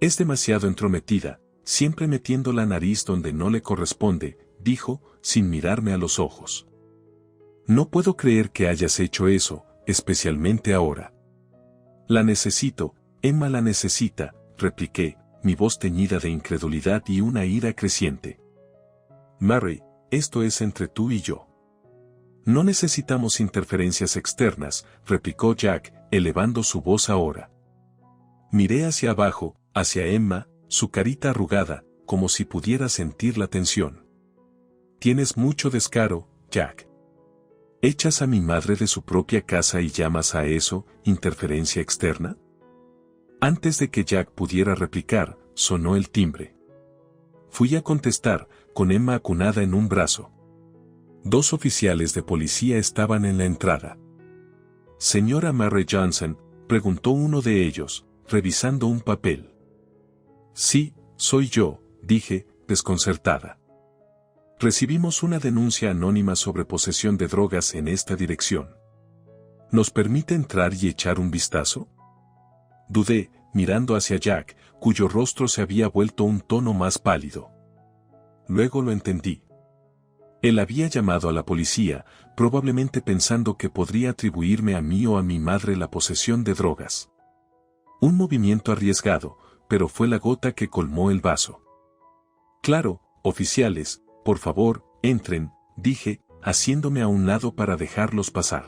S2: Es demasiado entrometida, siempre metiendo la nariz donde no le corresponde, dijo, sin mirarme a los ojos. No puedo creer que hayas hecho eso, especialmente ahora. La necesito, Emma la necesita, repliqué, mi voz teñida de incredulidad y una ira creciente. Mary, esto es entre tú y yo. No necesitamos interferencias externas, replicó Jack, elevando su voz ahora. Miré hacia abajo, hacia Emma, su carita arrugada, como si pudiera sentir la tensión. Tienes mucho descaro, Jack. ¿Echas a mi madre de su propia casa y llamas a eso interferencia externa? Antes de que Jack pudiera replicar, sonó el timbre. Fui a contestar, con Emma acunada en un brazo. 2 oficiales de policía estaban en la entrada. Señora Mary Johnson, preguntó uno de ellos, revisando un papel. Sí, soy yo, dije, desconcertada. Recibimos una denuncia anónima sobre posesión de drogas en esta dirección. ¿Nos permite entrar y echar un vistazo? Dudé, mirando hacia Jack, cuyo rostro se había vuelto un tono más pálido. Luego lo entendí. Él había llamado a la policía, probablemente pensando que podría atribuirme a mí o a mi madre la posesión de drogas. Un movimiento arriesgado, pero fue la gota que colmó el vaso. Claro, oficiales, por favor, entren, dije, haciéndome a un lado para dejarlos pasar.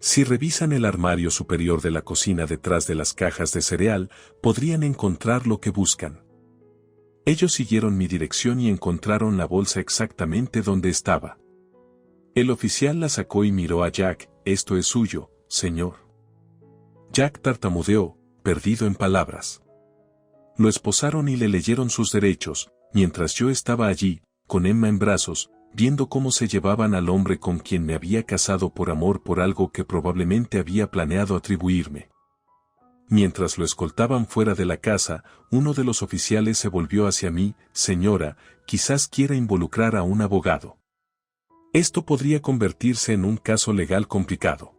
S2: Si revisan el armario superior de la cocina detrás de las cajas de cereal, podrían encontrar lo que buscan. Ellos siguieron mi dirección y encontraron la bolsa exactamente donde estaba. El oficial la sacó y miró a Jack. Esto es suyo, señor. Jack tartamudeó, perdido en palabras. Lo esposaron y le leyeron sus derechos, mientras yo estaba allí, con Emma en brazos, viendo cómo se llevaban al hombre con quien me había casado por amor por algo que probablemente había planeado atribuirme. Mientras lo escoltaban fuera de la casa, uno de los oficiales se volvió hacia mí: señora, quizás quiera involucrar a un abogado. Esto podría convertirse en un caso legal complicado.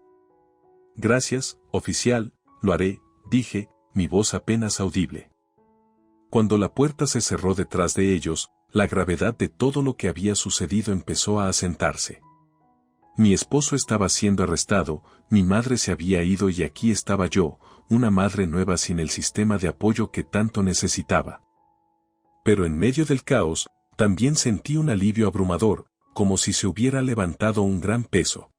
S2: Gracias, oficial, lo haré, dije, mi voz apenas audible. Cuando la puerta se cerró detrás de ellos, la gravedad de todo lo que había sucedido empezó a asentarse. Mi esposo estaba siendo arrestado, mi madre se había ido y aquí estaba yo, una madre nueva sin el sistema de apoyo que tanto necesitaba. Pero en medio del caos, también sentí un alivio abrumador, como si se hubiera levantado un gran peso.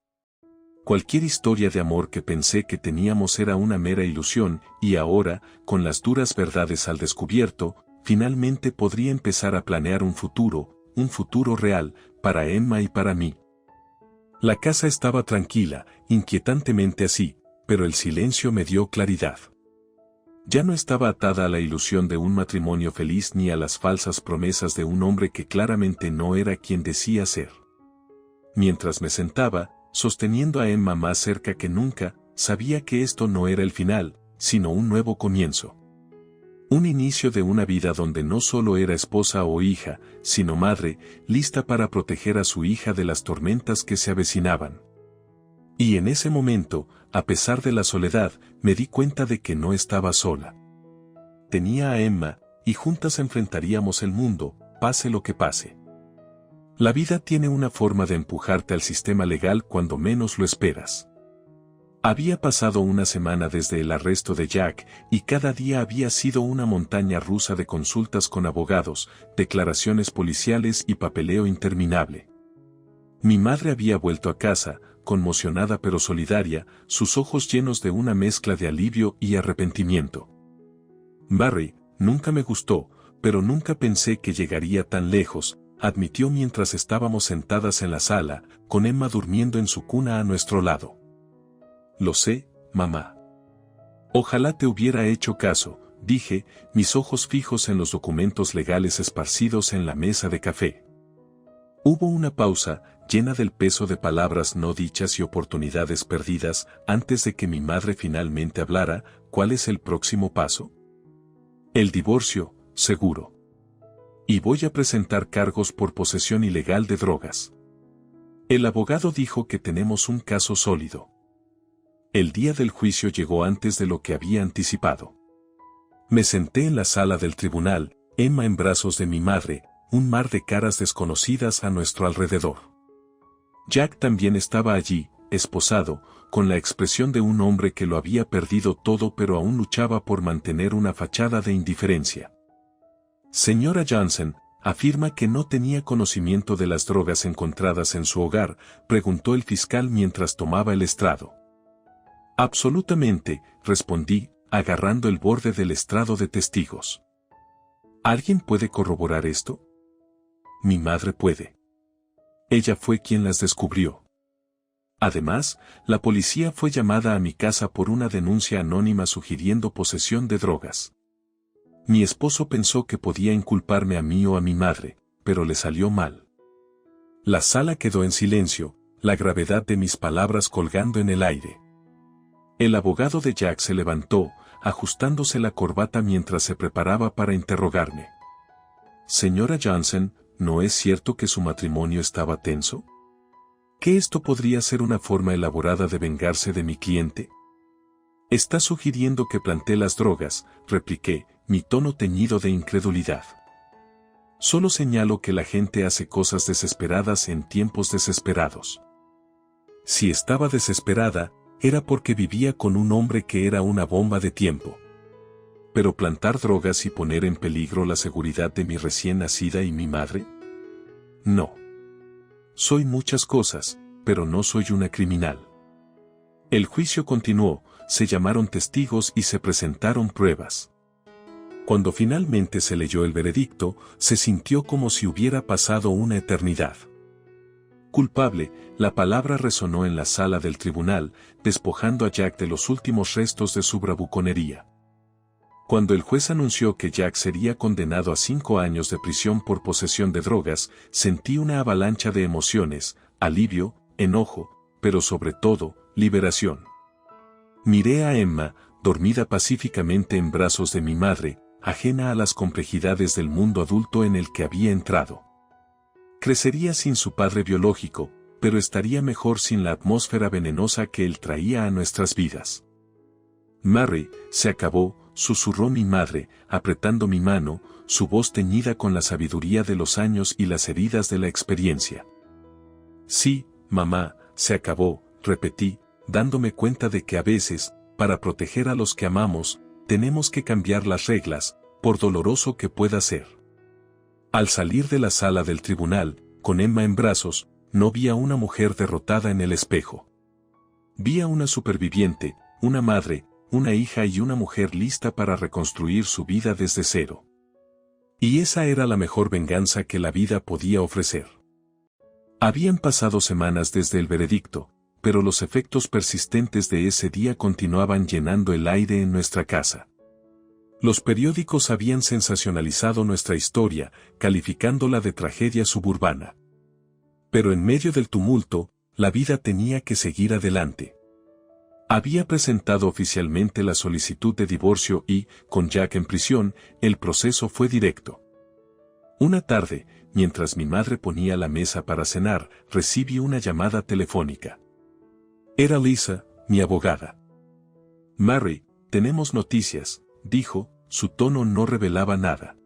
S2: Cualquier historia de amor que pensé que teníamos era una mera ilusión, y ahora, con las duras verdades al descubierto, finalmente podría empezar a planear un futuro real, para Emma y para mí. La casa estaba tranquila, inquietantemente así, pero el silencio me dio claridad. Ya no estaba atada a la ilusión de un matrimonio feliz ni a las falsas promesas de un hombre que claramente no era quien decía ser. Mientras me sentaba, sosteniendo a Emma más cerca que nunca, sabía que esto no era el final, sino un nuevo comienzo. Un inicio de una vida donde no solo era esposa o hija, sino madre, lista para proteger a su hija de las tormentas que se avecinaban. Y en ese momento, a pesar de la soledad, me di cuenta de que no estaba sola. Tenía a Emma, y juntas enfrentaríamos el mundo, pase lo que pase. La vida tiene una forma de empujarte al sistema legal cuando menos lo esperas. Había pasado una semana desde el arresto de Jack, y cada día había sido una montaña rusa de consultas con abogados, declaraciones policiales y papeleo interminable. Mi madre había vuelto a casa, conmocionada pero solidaria, sus ojos llenos de una mezcla de alivio y arrepentimiento. Barry, nunca me gustó, pero nunca pensé que llegaría tan lejos, admitió mientras estábamos sentadas en la sala, con Emma durmiendo en su cuna a nuestro lado. Lo sé, mamá. Ojalá te hubiera hecho caso, dije, mis ojos fijos en los documentos legales esparcidos en la mesa de café. Hubo una pausa, llena del peso de palabras no dichas y oportunidades perdidas, antes de que mi madre finalmente hablara. ¿Cuál es el próximo paso? El divorcio, seguro. Y voy a presentar cargos por posesión ilegal de drogas. El abogado dijo que tenemos un caso sólido. El día del juicio llegó antes de lo que había anticipado. Me senté en la sala del tribunal, Emma en brazos de mi madre, un mar de caras desconocidas a nuestro alrededor. Jack también estaba allí, esposado, con la expresión de un hombre que lo había perdido todo pero aún luchaba por mantener una fachada de indiferencia. Señora Johnson, afirma que no tenía conocimiento de las drogas encontradas en su hogar, preguntó el fiscal mientras tomaba el estrado. Absolutamente, respondí, agarrando el borde del estrado de testigos. ¿Alguien puede corroborar esto? Mi madre puede. Ella fue quien las descubrió. Además, la policía fue llamada a mi casa por una denuncia anónima sugiriendo posesión de drogas. Mi esposo pensó que podía inculparme a mí o a mi madre, pero le salió mal. La sala quedó en silencio, la gravedad de mis palabras colgando en el aire. El abogado de Jack se levantó, ajustándose la corbata mientras se preparaba para interrogarme. Señora Johnson, ¿no es cierto que su matrimonio estaba tenso? ¿Que esto podría ser una forma elaborada de vengarse de mi cliente? Está sugiriendo que planté las drogas, repliqué, mi tono teñido de incredulidad. Solo señalo que la gente hace cosas desesperadas en tiempos desesperados. Si estaba desesperada, era porque vivía con un hombre que era una bomba de tiempo. Pero plantar drogas y poner en peligro la seguridad de mi recién nacida y mi madre? No. Soy muchas cosas, pero no soy una criminal. El juicio continuó, se llamaron testigos y se presentaron pruebas. Cuando finalmente se leyó el veredicto, se sintió como si hubiera pasado una eternidad. Culpable, la palabra resonó en la sala del tribunal, despojando a Jack de los últimos restos de su bravuconería. Cuando el juez anunció que Jack sería condenado a 5 años de prisión por posesión de drogas, sentí una avalancha de emociones, alivio, enojo, pero sobre todo, liberación. Miré a Emma, dormida pacíficamente en brazos de mi madre, ajena a las complejidades del mundo adulto en el que había entrado. Crecería sin su padre biológico, pero estaría mejor sin la atmósfera venenosa que él traía a nuestras vidas. Mary, se acabó, susurró mi madre, apretando mi mano, su voz teñida con la sabiduría de los años y las heridas de la experiencia. Sí, mamá, se acabó, repetí, dándome cuenta de que a veces, para proteger a los que amamos, tenemos que cambiar las reglas, por doloroso que pueda ser. Al salir de la sala del tribunal, con Emma en brazos, no vi a una mujer derrotada en el espejo. Vi a una superviviente, una madre, una hija y una mujer lista para reconstruir su vida desde cero. Y esa era la mejor venganza que la vida podía ofrecer. Habían pasado semanas desde el veredicto, pero los efectos persistentes de ese día continuaban llenando el aire en nuestra casa. Los periódicos habían sensacionalizado nuestra historia, calificándola de tragedia suburbana. Pero en medio del tumulto, la vida tenía que seguir adelante. Había presentado oficialmente la solicitud de divorcio y, con Jack en prisión, el proceso fue directo. Una tarde, mientras mi madre ponía la mesa para cenar, recibí una llamada telefónica. Era Lisa, mi abogada. Mary, tenemos noticias, dijo, su tono no revelaba nada.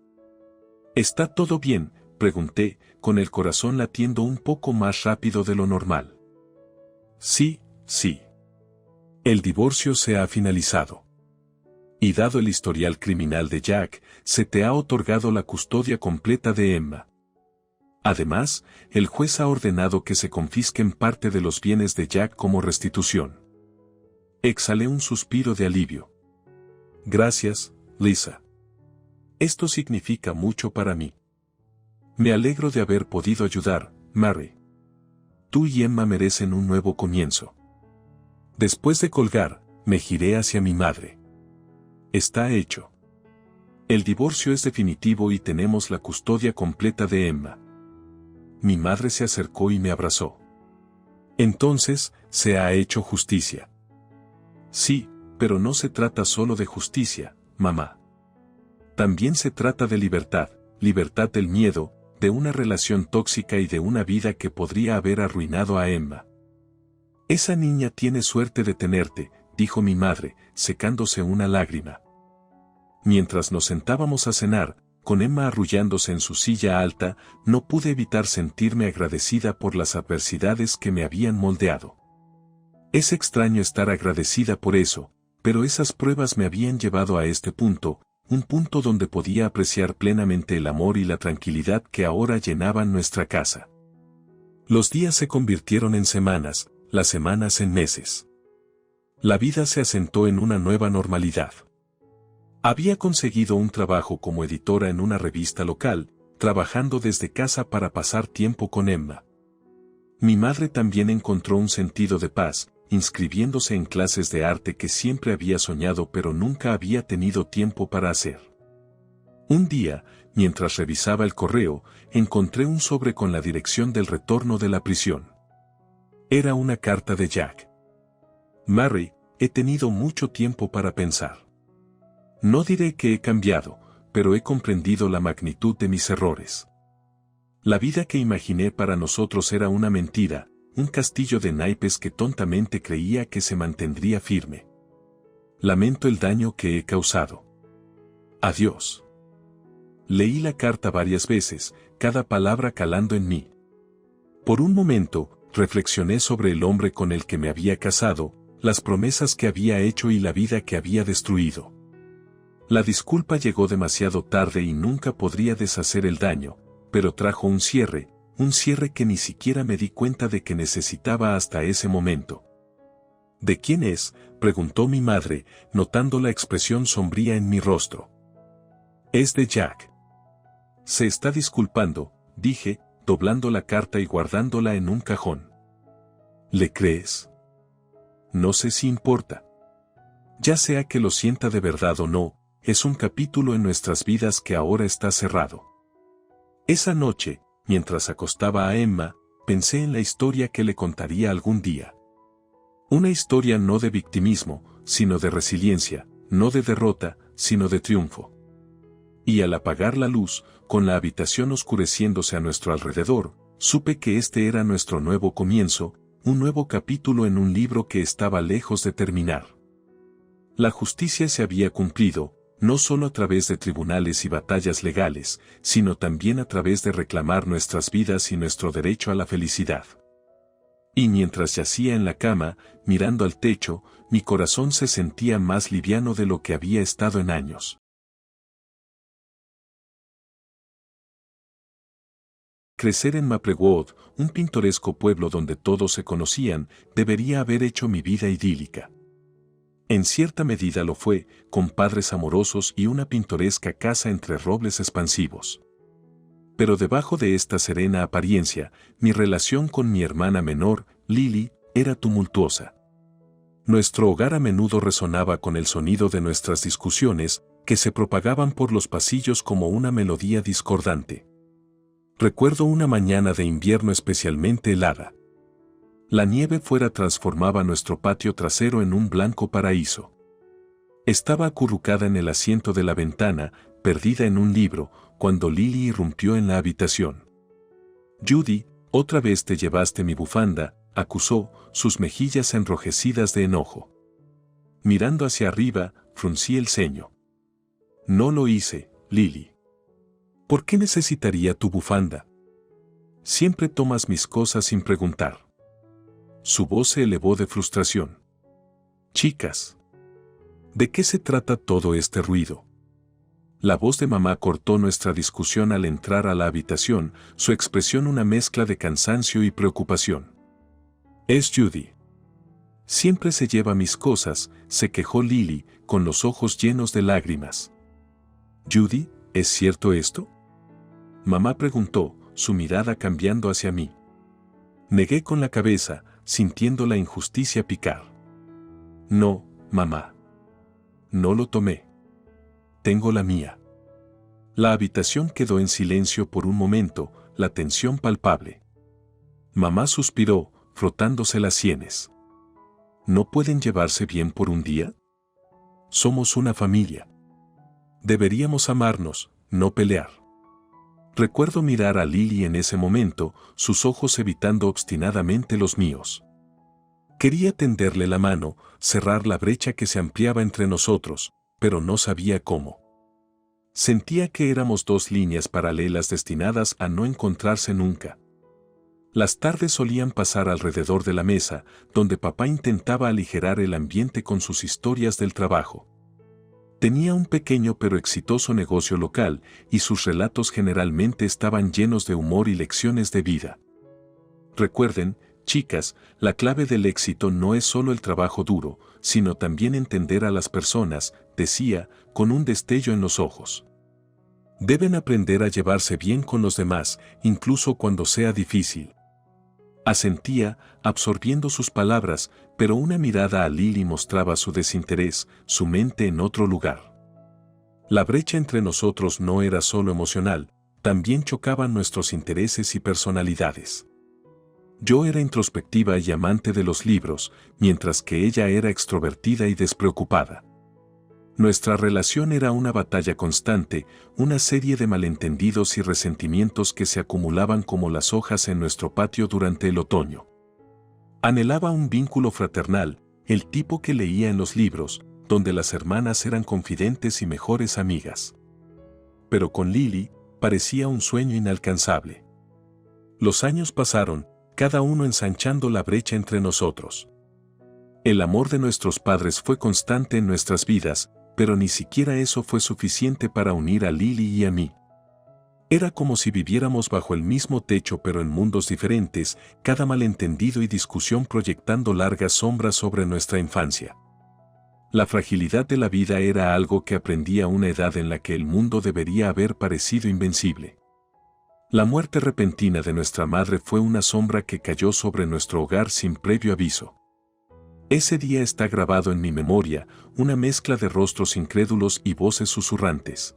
S2: ¿Está todo bien?, pregunté, con el corazón latiendo un poco más rápido de lo normal. Sí, sí. El divorcio se ha finalizado. Y dado el historial criminal de Jack, se te ha otorgado la custodia completa de Emma. Además, el juez ha ordenado que se confisquen parte de los bienes de Jack como restitución. Exhalé un suspiro de alivio. Gracias, Lisa. Esto significa mucho para mí. Me alegro de haber podido ayudar, Mary. Tú y Emma merecen un nuevo comienzo. Después de colgar, me giré hacia mi madre. Está hecho. El divorcio es definitivo y tenemos la custodia completa de Emma. Mi madre se acercó y me abrazó. Entonces, se ha hecho justicia. Sí, pero no se trata solo de justicia, mamá. También se trata de libertad, libertad del miedo, de una relación tóxica y de una vida que podría haber arruinado a Emma. Esa niña tiene suerte de tenerte, dijo mi madre, secándose una lágrima. Mientras nos sentábamos a cenar, con Emma arrullándose en su silla alta, no pude evitar sentirme agradecida por las adversidades que me habían moldeado. Es extraño estar agradecida por eso, pero esas pruebas me habían llevado a este punto, un punto donde podía apreciar plenamente el amor y la tranquilidad que ahora llenaban nuestra casa. Los días se convirtieron en semanas, las semanas en meses. La vida se asentó en una nueva normalidad. Había conseguido un trabajo como editora en una revista local, trabajando desde casa para pasar tiempo con Emma. Mi madre también encontró un sentido de paz, inscribiéndose en clases de arte que siempre había soñado pero nunca había tenido tiempo para hacer. Un día, mientras revisaba el correo, encontré un sobre con la dirección del retorno de la prisión. Era una carta de Jack. Mary, he tenido mucho tiempo para pensar. No diré que he cambiado, pero he comprendido la magnitud de mis errores. La vida que imaginé para nosotros era una mentira, un castillo de naipes que tontamente creía que se mantendría firme. Lamento el daño que he causado. Adiós. Leí la carta varias veces, cada palabra calando en mí. Por un momento, reflexioné sobre el hombre con el que me había casado, las promesas que había hecho y la vida que había destruido. La disculpa llegó demasiado tarde y nunca podría deshacer el daño, pero trajo un cierre que ni siquiera me di cuenta de que necesitaba hasta ese momento. ¿De quién es?, preguntó mi madre, notando la expresión sombría en mi rostro. Es de Jack. Se está disculpando, dije, doblando la carta y guardándola en un cajón. ¿Le crees? No sé si importa. Ya sea que lo sienta de verdad o no, es un capítulo en nuestras vidas que ahora está cerrado. Esa noche, mientras acostaba a Emma, pensé en la historia que le contaría algún día. Una historia no de victimismo, sino de resiliencia, no de derrota, sino de triunfo. Y al apagar la luz, con la habitación oscureciéndose a nuestro alrededor, supe que este era nuestro nuevo comienzo, un nuevo capítulo en un libro que estaba lejos de terminar. La justicia se había cumplido, no solo a través de tribunales y batallas legales, sino también a través de reclamar nuestras vidas y nuestro derecho a la felicidad. Y mientras yacía en la cama, mirando al techo, mi corazón se sentía más liviano de lo que había estado en años. Crecer en Maplewood, un pintoresco pueblo donde todos se conocían, debería haber hecho mi vida idílica. En cierta medida lo fue, con padres amorosos y una pintoresca casa entre robles expansivos. Pero debajo de esta serena apariencia, mi relación con mi hermana menor, Lily, era tumultuosa. Nuestro hogar a menudo resonaba con el sonido de nuestras discusiones, que se propagaban por los pasillos como una melodía discordante. Recuerdo una mañana de invierno especialmente helada. La nieve fuera transformaba nuestro patio trasero en un blanco paraíso. Estaba acurrucada en el asiento de la ventana, perdida en un libro, cuando Lily irrumpió en la habitación. «Judy, otra vez te llevaste mi bufanda», acusó, sus mejillas enrojecidas de enojo. Mirando hacia arriba, fruncí el ceño. «No lo hice, Lily. ¿Por qué necesitaría tu bufanda? Siempre tomas mis cosas sin preguntar». Su voz se elevó de frustración. «Chicas, ¿de qué se trata todo este ruido?». La voz de mamá cortó nuestra discusión al entrar a la habitación, su expresión una mezcla de cansancio y preocupación. «Es Judy. Siempre se lleva mis cosas», se quejó Lily, con los ojos llenos de lágrimas. «Judy, ¿es cierto esto?», mamá preguntó, su mirada cambiando hacia mí. Negué con la cabeza, sintiendo la injusticia picar. «No, mamá. No lo tomé. Tengo la mía». La habitación quedó en silencio por un momento, la tensión palpable. Mamá suspiró, frotándose las sienes. ¿No pueden llevarse bien por un día? Somos una familia. Deberíamos amarnos, no pelear. Recuerdo mirar a Lily en ese momento, sus ojos evitando obstinadamente los míos. Quería tenderle la mano, cerrar la brecha que se ampliaba entre nosotros, pero no sabía cómo. Sentía que éramos dos líneas paralelas destinadas a no encontrarse nunca. Las tardes solían pasar alrededor de la mesa, donde papá intentaba aligerar el ambiente con sus historias del trabajo. Tenía un pequeño pero exitoso negocio local, y sus relatos generalmente estaban llenos de humor y lecciones de vida. Recuerden, chicas, la clave del éxito no es solo el trabajo duro, sino también entender a las personas, decía, con un destello en los ojos. Deben aprender a llevarse bien con los demás, incluso cuando sea difícil. Asentía, absorbiendo sus palabras, pero una mirada a Lily mostraba su desinterés, su mente en otro lugar. La brecha entre nosotros no era solo emocional, también chocaban nuestros intereses y personalidades. Yo era introspectiva y amante de los libros, mientras que ella era extrovertida y despreocupada. Nuestra relación era una batalla constante, una serie de malentendidos y resentimientos que se acumulaban como las hojas en nuestro patio durante el otoño. Anhelaba un vínculo fraternal, el tipo que leía en los libros, donde las hermanas eran confidentes y mejores amigas. Pero con Lily, parecía un sueño inalcanzable. Los años pasaron, cada uno ensanchando la brecha entre nosotros. El amor de nuestros padres fue constante en nuestras vidas, pero ni siquiera eso fue suficiente para unir a Lily y a mí. Era como si viviéramos bajo el mismo techo pero en mundos diferentes, cada malentendido y discusión proyectando largas sombras sobre nuestra infancia. La fragilidad de la vida era algo que aprendí a una edad en la que el mundo debería haber parecido invencible. La muerte repentina de nuestra madre fue una sombra que cayó sobre nuestro hogar sin previo aviso. Ese día está grabado en mi memoria, una mezcla de rostros incrédulos y voces susurrantes.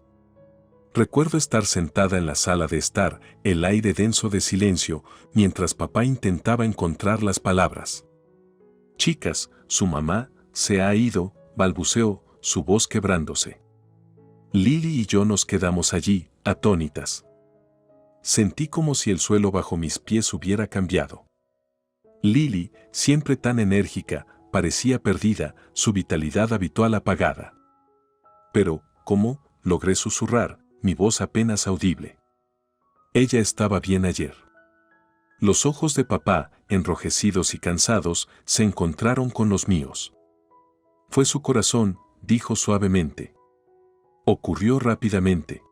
S2: Recuerdo estar sentada en la sala de estar, el aire denso de silencio, mientras papá intentaba encontrar las palabras. Chicas, su mamá, se ha ido, balbuceó, su voz quebrándose. Lily y yo nos quedamos allí, atónitas. Sentí como si el suelo bajo mis pies hubiera cambiado. Lily, siempre tan enérgica, parecía perdida, su vitalidad habitual apagada. Pero, ¿cómo? Logré susurrar, mi voz apenas audible. Ella estaba bien ayer. Los ojos de papá, enrojecidos y cansados, se encontraron con los míos. Fue su corazón, dijo suavemente. Ocurrió rápidamente.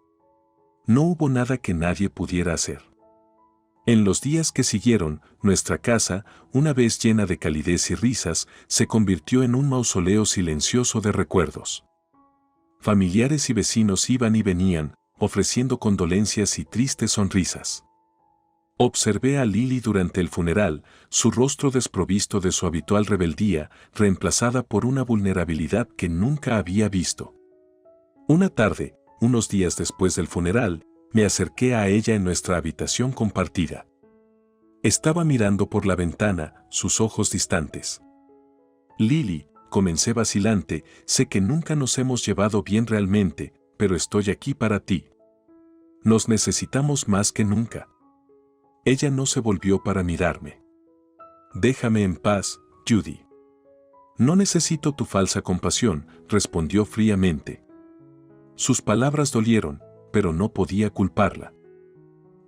S2: No hubo nada que nadie pudiera hacer. En los días que siguieron, nuestra casa, una vez llena de calidez y risas, se convirtió en un mausoleo silencioso de recuerdos. Familiares y vecinos iban y venían, ofreciendo condolencias y tristes sonrisas. Observé a Lily durante el funeral, su rostro desprovisto de su habitual rebeldía, reemplazada por una vulnerabilidad que nunca había visto. Una tarde, unos días después del funeral, me acerqué a ella en nuestra habitación compartida. Estaba mirando por la ventana, sus ojos distantes. Lily, comencé vacilante, sé que nunca nos hemos llevado bien realmente, pero estoy aquí para ti. Nos necesitamos más que nunca. Ella no se volvió para mirarme. Déjame en paz, Judy. No necesito tu falsa compasión, respondió fríamente. Sus palabras dolieron, pero no podía culparla.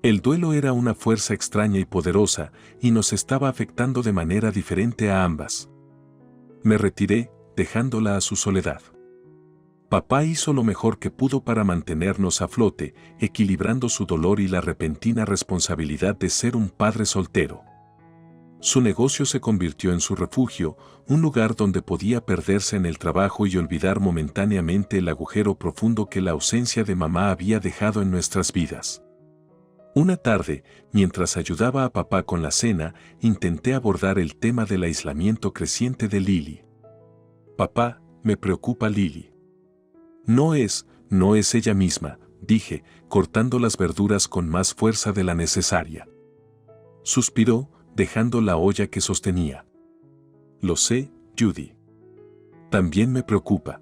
S2: El duelo era una fuerza extraña y poderosa, y nos estaba afectando de manera diferente a ambas. Me retiré, dejándola a su soledad. Papá hizo lo mejor que pudo para mantenernos a flote, equilibrando su dolor y la repentina responsabilidad de ser un padre soltero. Su negocio se convirtió en su refugio, un lugar donde podía perderse en el trabajo y olvidar momentáneamente el agujero profundo que la ausencia de mamá había dejado en nuestras vidas. Una tarde, mientras ayudaba a papá con la cena, intenté abordar el tema del aislamiento creciente de Lily. Papá, me preocupa Lily. No es ella misma, dije, cortando las verduras con más fuerza de la necesaria. Suspiró, dejando la olla que sostenía. Lo sé, Judy. También me preocupa.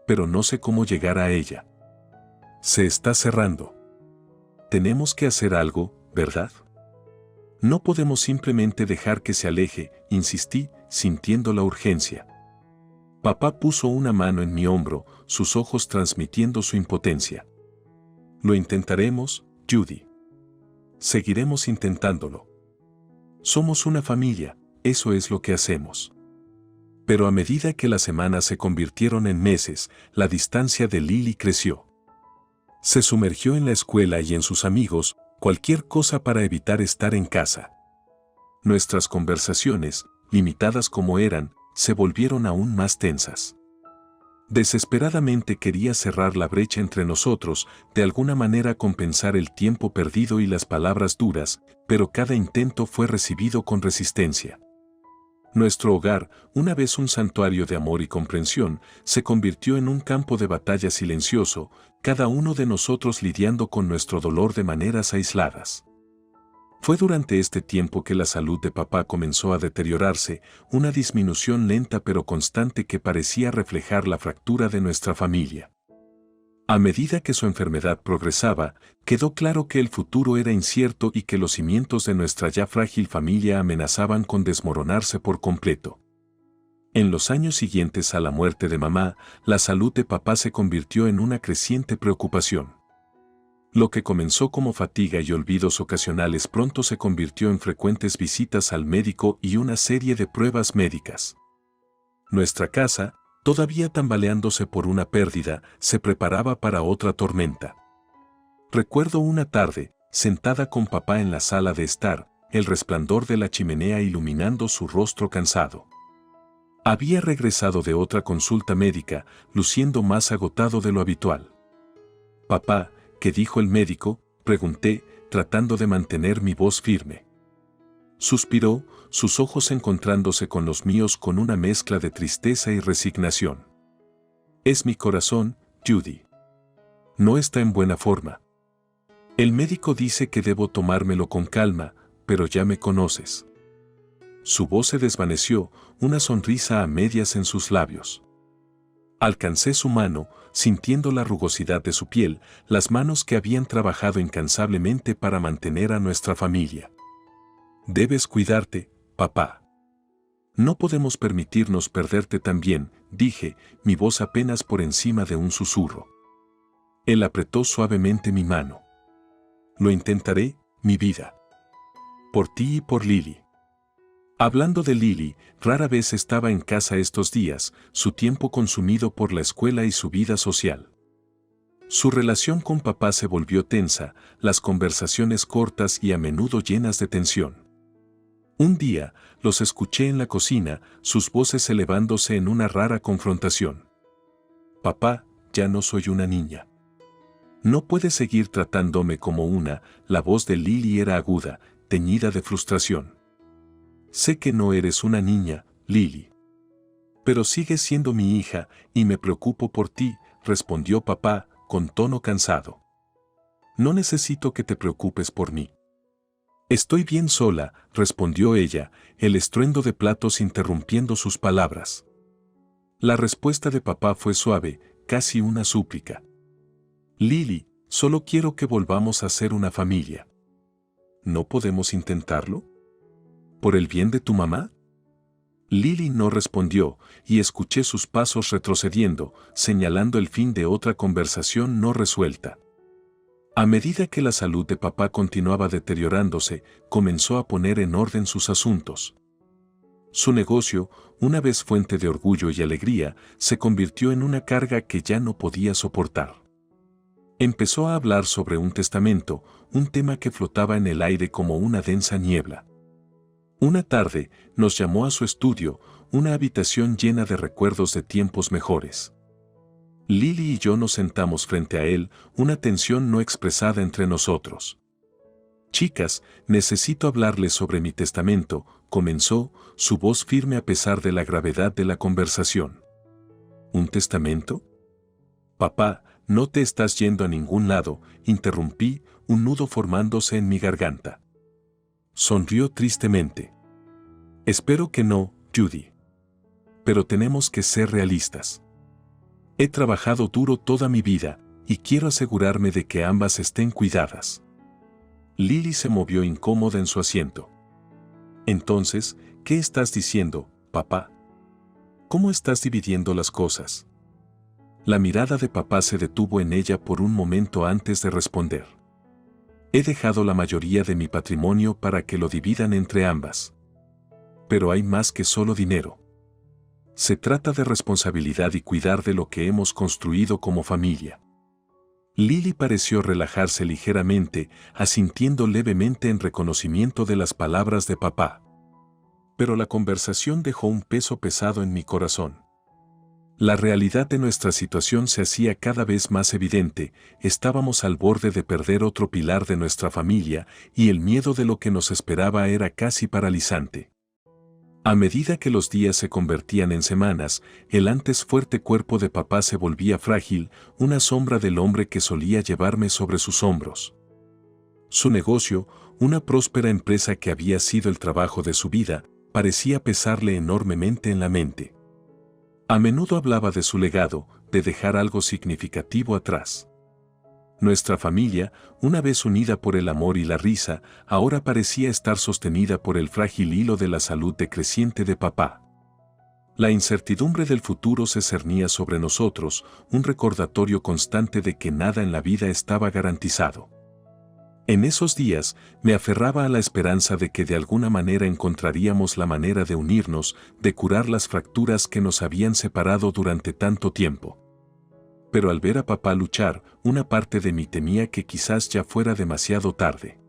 S2: Pero no sé cómo llegar a ella. Se está cerrando. Tenemos que hacer algo, ¿verdad? No podemos simplemente dejar que se aleje, insistí, sintiendo la urgencia. Papá puso una mano en mi hombro, sus ojos transmitiendo su impotencia. Lo intentaremos, Judy. Seguiremos intentándolo. Somos una familia, eso es lo que hacemos. Pero a medida que las semanas se convirtieron en meses, la distancia de Lily creció. Se sumergió en la escuela y en sus amigos, cualquier cosa para evitar estar en casa. Nuestras conversaciones, limitadas como eran, se volvieron aún más tensas. Desesperadamente quería cerrar la brecha entre nosotros, de alguna manera compensar el tiempo perdido y las palabras duras, pero cada intento fue recibido con resistencia. Nuestro hogar, una vez un santuario de amor y comprensión, se convirtió en un campo de batalla silencioso, cada uno de nosotros lidiando con nuestro dolor de maneras aisladas. Fue durante este tiempo que la salud de papá comenzó a deteriorarse, una disminución lenta pero constante que parecía reflejar la fractura de nuestra familia. A medida que su enfermedad progresaba, quedó claro que el futuro era incierto y que los cimientos de nuestra ya frágil familia amenazaban con desmoronarse por completo. En los años siguientes a la muerte de mamá, la salud de papá se convirtió en una creciente preocupación. Lo que comenzó como fatiga y olvidos ocasionales pronto se convirtió en frecuentes visitas al médico y una serie de pruebas médicas. Nuestra casa, todavía tambaleándose por una pérdida, se preparaba para otra tormenta. Recuerdo una tarde, sentada con papá en la sala de estar, el resplandor de la chimenea iluminando su rostro cansado. Había regresado de otra consulta médica, luciendo más agotado de lo habitual. Papá, ¿qué dijo el médico?, pregunté, tratando de mantener mi voz firme. Suspiró, sus ojos encontrándose con los míos con una mezcla de tristeza y resignación. Es mi corazón, Judy. No está en buena forma. El médico dice que debo tomármelo con calma, pero ya me conoces. Su voz se desvaneció, una sonrisa a medias en sus labios. Alcancé su mano, sintiendo la rugosidad de su piel, las manos que habían trabajado incansablemente para mantener a nuestra familia. Debes cuidarte, papá. No podemos permitirnos perderte también, dije, mi voz apenas por encima de un susurro. Él apretó suavemente mi mano. Lo intentaré, mi vida. Por ti y por Lily. Hablando de Lily, rara vez estaba en casa estos días, su tiempo consumido por la escuela y su vida social. Su relación con papá se volvió tensa, las conversaciones cortas y a menudo llenas de tensión. Un día, los escuché en la cocina, sus voces elevándose en una rara confrontación. Papá, ya no soy una niña. No puedes seguir tratándome como una, la voz de Lily era aguda, teñida de frustración. Sé que no eres una niña, Lily. Pero sigues siendo mi hija, y me preocupo por ti, respondió papá, con tono cansado. No necesito que te preocupes por mí. Estoy bien sola, respondió ella, el estruendo de platos interrumpiendo sus palabras. La respuesta de papá fue suave, casi una súplica. Lily, solo quiero que volvamos a ser una familia. ¿No podemos intentarlo? ¿Por el bien de tu mamá? Lily no respondió, y escuché sus pasos retrocediendo, señalando el fin de otra conversación no resuelta. A medida que la salud de papá continuaba deteriorándose, comenzó a poner en orden sus asuntos. Su negocio, una vez fuente de orgullo y alegría, se convirtió en una carga que ya no podía soportar. Empezó a hablar sobre un testamento, un tema que flotaba en el aire como una densa niebla. Una tarde, nos llamó a su estudio, una habitación llena de recuerdos de tiempos mejores. Lily y yo nos sentamos frente a él, una tensión no expresada entre nosotros. Chicas, necesito hablarles sobre mi testamento, comenzó, su voz firme a pesar de la gravedad de la conversación. ¿Un testamento? Papá, no te estás yendo a ningún lado, interrumpí, un nudo formándose en mi garganta. Sonrió tristemente. Espero que no, Judy. Pero tenemos que ser realistas. He trabajado duro toda mi vida, y quiero asegurarme de que ambas estén cuidadas. Lily se movió incómoda en su asiento. Entonces, ¿qué estás diciendo, papá? ¿Cómo estás dividiendo las cosas? La mirada de papá se detuvo en ella por un momento antes de responder. He dejado la mayoría de mi patrimonio para que lo dividan entre ambas. Pero hay más que solo dinero. Se trata de responsabilidad y cuidar de lo que hemos construido como familia. Lily pareció relajarse ligeramente, asintiendo levemente en reconocimiento de las palabras de papá. Pero la conversación dejó un peso pesado en mi corazón. La realidad de nuestra situación se hacía cada vez más evidente, estábamos al borde de perder otro pilar de nuestra familia y el miedo de lo que nos esperaba era casi paralizante. A medida que los días se convertían en semanas, el antes fuerte cuerpo de papá se volvía frágil, una sombra del hombre que solía llevarme sobre sus hombros. Su negocio, una próspera empresa que había sido el trabajo de su vida, parecía pesarle enormemente en la mente. A menudo hablaba de su legado, de dejar algo significativo atrás. Nuestra familia, una vez unida por el amor y la risa, ahora parecía estar sostenida por el frágil hilo de la salud decreciente de papá. La incertidumbre del futuro se cernía sobre nosotros, un recordatorio constante de que nada en la vida estaba garantizado. En esos días, me aferraba a la esperanza de que de alguna manera encontraríamos la manera de unirnos, de curar las fracturas que nos habían separado durante tanto tiempo. Pero al ver a papá luchar, una parte de mí temía que quizás ya fuera demasiado tarde.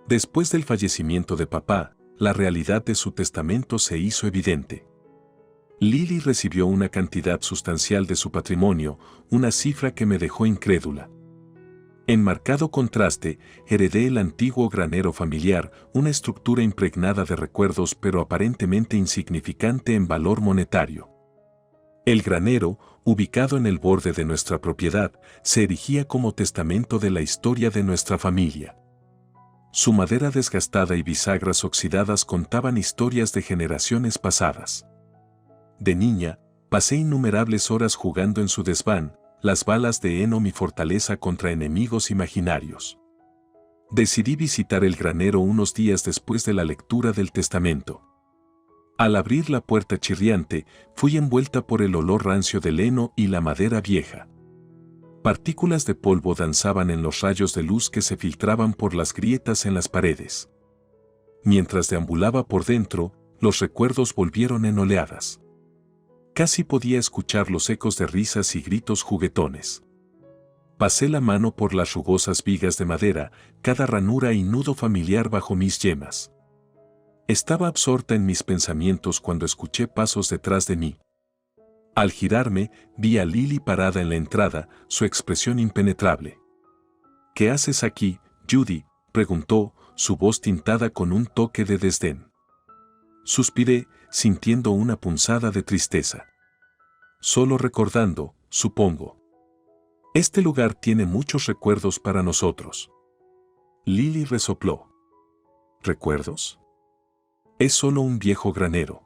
S2: Después del fallecimiento de papá, la realidad de su testamento se hizo evidente. Lily recibió una cantidad sustancial de su patrimonio, una cifra que me dejó incrédula. En marcado contraste, heredé el antiguo granero familiar, una estructura impregnada de recuerdos pero aparentemente insignificante en valor monetario. El granero, ubicado en el borde de nuestra propiedad, se erigía como testamento de la historia de nuestra familia. Su madera desgastada y bisagras oxidadas contaban historias de generaciones pasadas. De niña, pasé innumerables horas jugando en su desván, las balas de heno mi fortaleza contra enemigos imaginarios. Decidí visitar el granero unos días después de la lectura del testamento. Al abrir la puerta chirriante, fui envuelta por el olor rancio del heno y la madera vieja. Partículas de polvo danzaban en los rayos de luz que se filtraban por las grietas en las paredes. Mientras deambulaba por dentro, los recuerdos volvieron en oleadas. Casi podía escuchar los ecos de risas y gritos juguetones. Pasé la mano por las rugosas vigas de madera, cada ranura y nudo familiar bajo mis yemas. Estaba absorta en mis pensamientos cuando escuché pasos detrás de mí. Al girarme, vi a Lily parada en la entrada, su expresión impenetrable. ¿Qué haces aquí, Judy?, preguntó, su voz tintada con un toque de desdén. Suspiré, sintiendo una punzada de tristeza. Solo recordando, supongo. Este lugar tiene muchos recuerdos para nosotros. Lily resopló. ¿Recuerdos? Es solo un viejo granero.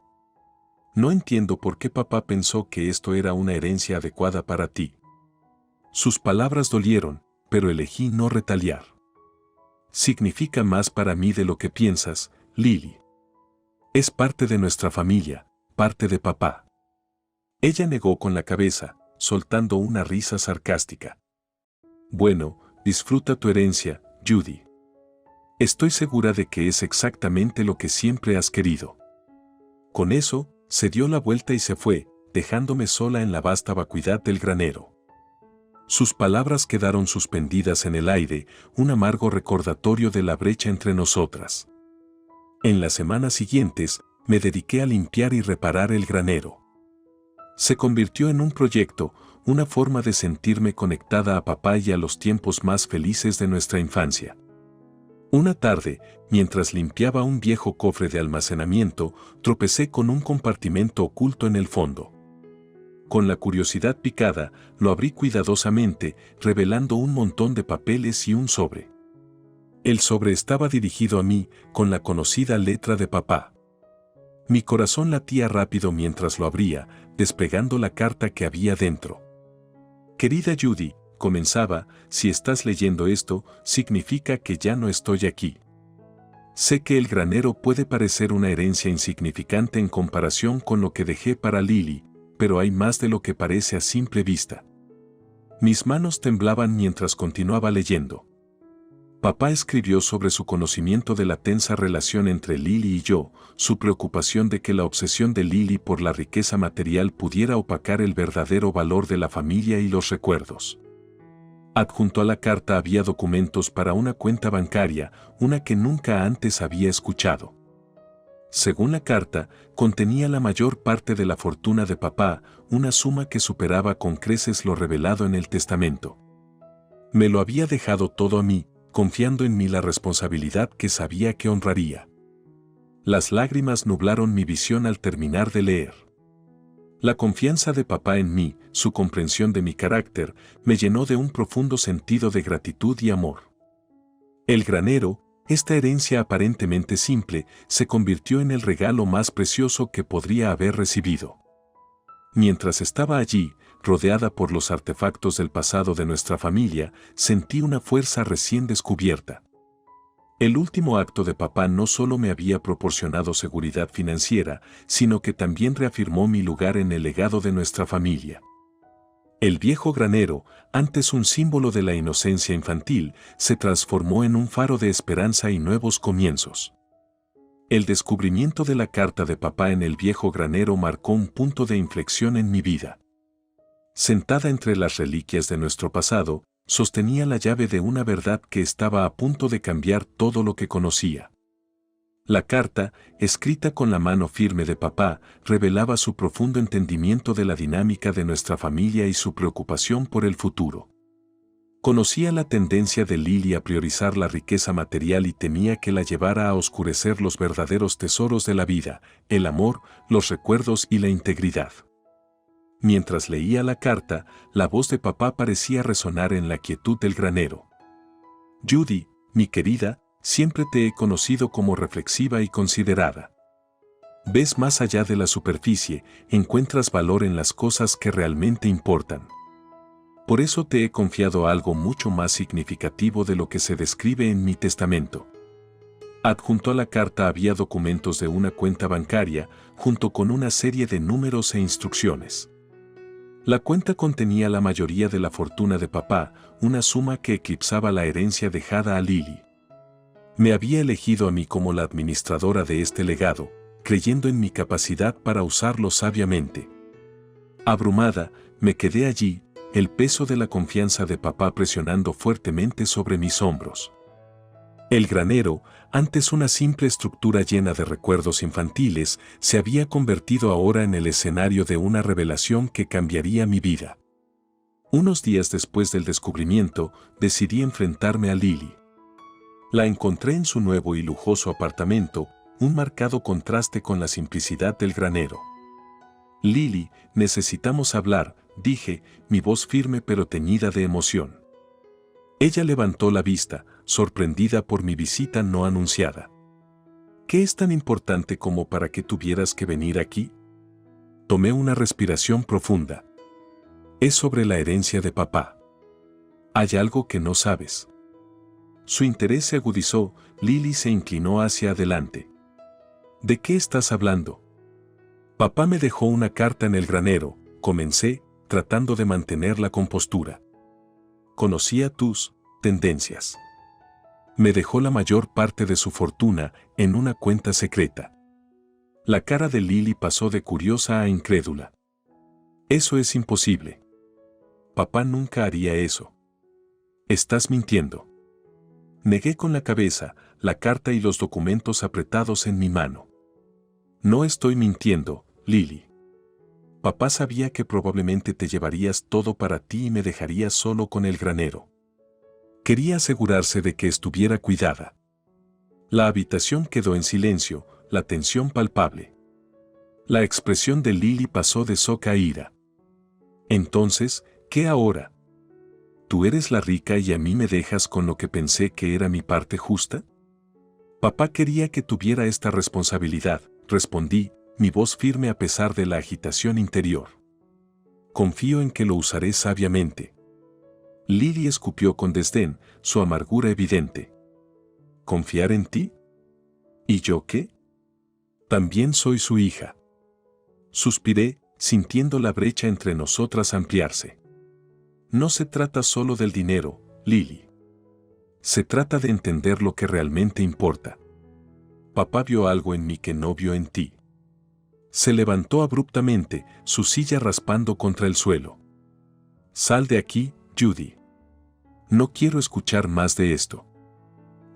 S2: No entiendo por qué papá pensó que esto era una herencia adecuada para ti. Sus palabras dolieron, pero elegí no retaliar. Significa más para mí de lo que piensas, Lily. Es parte de nuestra familia, parte de papá. Ella negó con la cabeza, soltando una risa sarcástica. Bueno, disfruta tu herencia, Judy. Estoy segura de que es exactamente lo que siempre has querido. Con eso, se dio la vuelta y se fue, dejándome sola en la vasta vacuidad del granero. Sus palabras quedaron suspendidas en el aire, un amargo recordatorio de la brecha entre nosotras. En las semanas siguientes, me dediqué a limpiar y reparar el granero. Se convirtió en un proyecto, una forma de sentirme conectada a papá y a los tiempos más felices de nuestra infancia. Una tarde, mientras limpiaba un viejo cofre de almacenamiento, tropecé con un compartimento oculto en el fondo. Con la curiosidad picada, lo abrí cuidadosamente, revelando un montón de papeles y un sobre. El sobre estaba dirigido a mí, con la conocida letra de papá. Mi corazón latía rápido mientras lo abría, despegando la carta que había dentro. Querida Judy, comenzaba, si estás leyendo esto, significa que ya no estoy aquí. Sé que el granero puede parecer una herencia insignificante en comparación con lo que dejé para Lily, pero hay más de lo que parece a simple vista. Mis manos temblaban mientras continuaba leyendo. Papá escribió sobre su conocimiento de la tensa relación entre Lily y yo, su preocupación de que la obsesión de Lily por la riqueza material pudiera opacar el verdadero valor de la familia y los recuerdos. Adjunto a la carta había documentos para una cuenta bancaria, una que nunca antes había escuchado. Según la carta, contenía la mayor parte de la fortuna de papá, una suma que superaba con creces lo revelado en el testamento. Me lo había dejado todo a mí, confiando en mí la responsabilidad que sabía que honraría. Las lágrimas nublaron mi visión al terminar de leer. La confianza de papá en mí, su comprensión de mi carácter, me llenó de un profundo sentido de gratitud y amor. El granero, esta herencia aparentemente simple, se convirtió en el regalo más precioso que podría haber recibido. Mientras estaba allí, rodeada por los artefactos del pasado de nuestra familia, sentí una fuerza recién descubierta. El último acto de papá no solo me había proporcionado seguridad financiera, sino que también reafirmó mi lugar en el legado de nuestra familia. El viejo granero, antes un símbolo de la inocencia infantil, se transformó en un faro de esperanza y nuevos comienzos. El descubrimiento de la carta de papá en el viejo granero marcó un punto de inflexión en mi vida. Sentada entre las reliquias de nuestro pasado, sostenía la llave de una verdad que estaba a punto de cambiar todo lo que conocía. La carta, escrita con la mano firme de papá, revelaba su profundo entendimiento de la dinámica de nuestra familia y su preocupación por el futuro. Conocía la tendencia de Lily a priorizar la riqueza material y temía que la llevara a oscurecer los verdaderos tesoros de la vida, el amor, los recuerdos y la integridad. Mientras leía la carta, la voz de papá parecía resonar en la quietud del granero. Judy, mi querida, siempre te he conocido como reflexiva y considerada. Ves más allá de la superficie, encuentras valor en las cosas que realmente importan. Por eso te he confiado algo mucho más significativo de lo que se describe en mi testamento. Adjunto a la carta había documentos de una cuenta bancaria, junto con una serie de números e instrucciones. La cuenta contenía la mayoría de la fortuna de papá, una suma que eclipsaba la herencia dejada a Lily. Me había elegido a mí como la administradora de este legado, creyendo en mi capacidad para usarlo sabiamente. Abrumada, me quedé allí, el peso de la confianza de papá presionando fuertemente sobre mis hombros. El granero, antes una simple estructura llena de recuerdos infantiles, se había convertido ahora en el escenario de una revelación que cambiaría mi vida. Unos días después del descubrimiento, decidí enfrentarme a Lily. La encontré en su nuevo y lujoso apartamento, un marcado contraste con la simplicidad del granero. Lily, necesitamos hablar, dije, mi voz firme pero teñida de emoción. Ella levantó la vista, sorprendida por mi visita no anunciada. ¿Qué es tan importante como para que tuvieras que venir aquí? Tomé una respiración profunda. Es sobre la herencia de papá. Hay algo que no sabes. Su interés se agudizó, Lily se inclinó hacia adelante. ¿De qué estás hablando? Papá me dejó una carta en el granero, comencé, tratando de mantener la compostura. Conocía tus tendencias. Me dejó la mayor parte de su fortuna en una cuenta secreta. La cara de Lily pasó de curiosa a incrédula. Eso es imposible. Papá nunca haría eso. Estás mintiendo. Negué con la cabeza, la carta y los documentos apretados en mi mano. No estoy mintiendo, Lily. Papá sabía que probablemente te llevarías todo para ti y me dejarías solo con el granero. Quería asegurarse de que estuviera cuidada. La habitación quedó en silencio, la tensión palpable. La expresión de Lily pasó de soca a ira. Entonces, ¿qué ahora? ¿Tú eres la rica y a mí me dejas con lo que pensé que era mi parte justa? Papá quería que tuviera esta responsabilidad, respondí, mi voz firme a pesar de la agitación interior. Confío en que lo usaré sabiamente. Lily escupió con desdén, su amargura evidente. ¿Confiar en ti? ¿Y yo qué? También soy su hija. Suspiré, sintiendo la brecha entre nosotras ampliarse. No se trata solo del dinero, Lily. Se trata de entender lo que realmente importa. Papá vio algo en mí que no vio en ti. Se levantó abruptamente, su silla raspando contra el suelo. Sal de aquí, Judy. No quiero escuchar más de esto.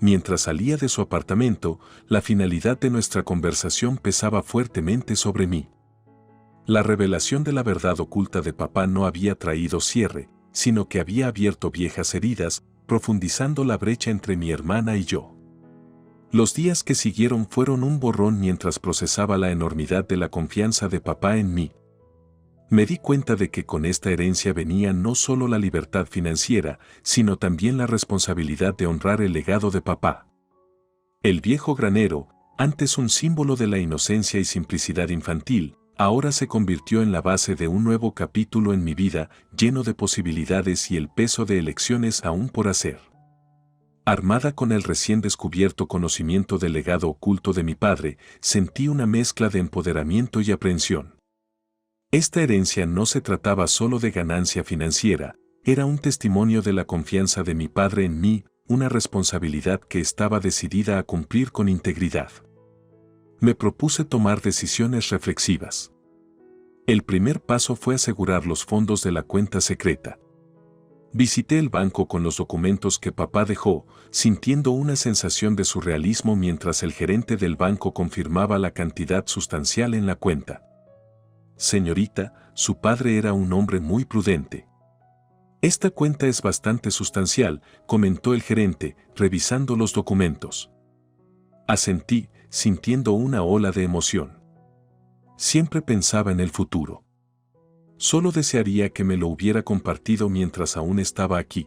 S2: Mientras salía de su apartamento, la finalidad de nuestra conversación pesaba fuertemente sobre mí. La revelación de la verdad oculta de papá no había traído cierre, sino que había abierto viejas heridas, profundizando la brecha entre mi hermana y yo. Los días que siguieron fueron un borrón mientras procesaba la enormidad de la confianza de papá en mí. Me di cuenta de que con esta herencia venía no solo la libertad financiera, sino también la responsabilidad de honrar el legado de papá. El viejo granero, antes un símbolo de la inocencia y simplicidad infantil, ahora se convirtió en la base de un nuevo capítulo en mi vida, lleno de posibilidades y el peso de elecciones aún por hacer. Armada con el recién descubierto conocimiento del legado oculto de mi padre, sentí una mezcla de empoderamiento y aprensión. Esta herencia no se trataba solo de ganancia financiera, era un testimonio de la confianza de mi padre en mí, una responsabilidad que estaba decidida a cumplir con integridad. Me propuse tomar decisiones reflexivas. El primer paso fue asegurar los fondos de la cuenta secreta. Visité el banco con los documentos que papá dejó, sintiendo una sensación de surrealismo mientras el gerente del banco confirmaba la cantidad sustancial en la cuenta. Señorita, su padre era un hombre muy prudente. Esta cuenta es bastante sustancial, comentó el gerente, revisando los documentos. Asentí, sintiendo una ola de emoción. Siempre pensaba en el futuro. Solo desearía que me lo hubiera compartido mientras aún estaba aquí.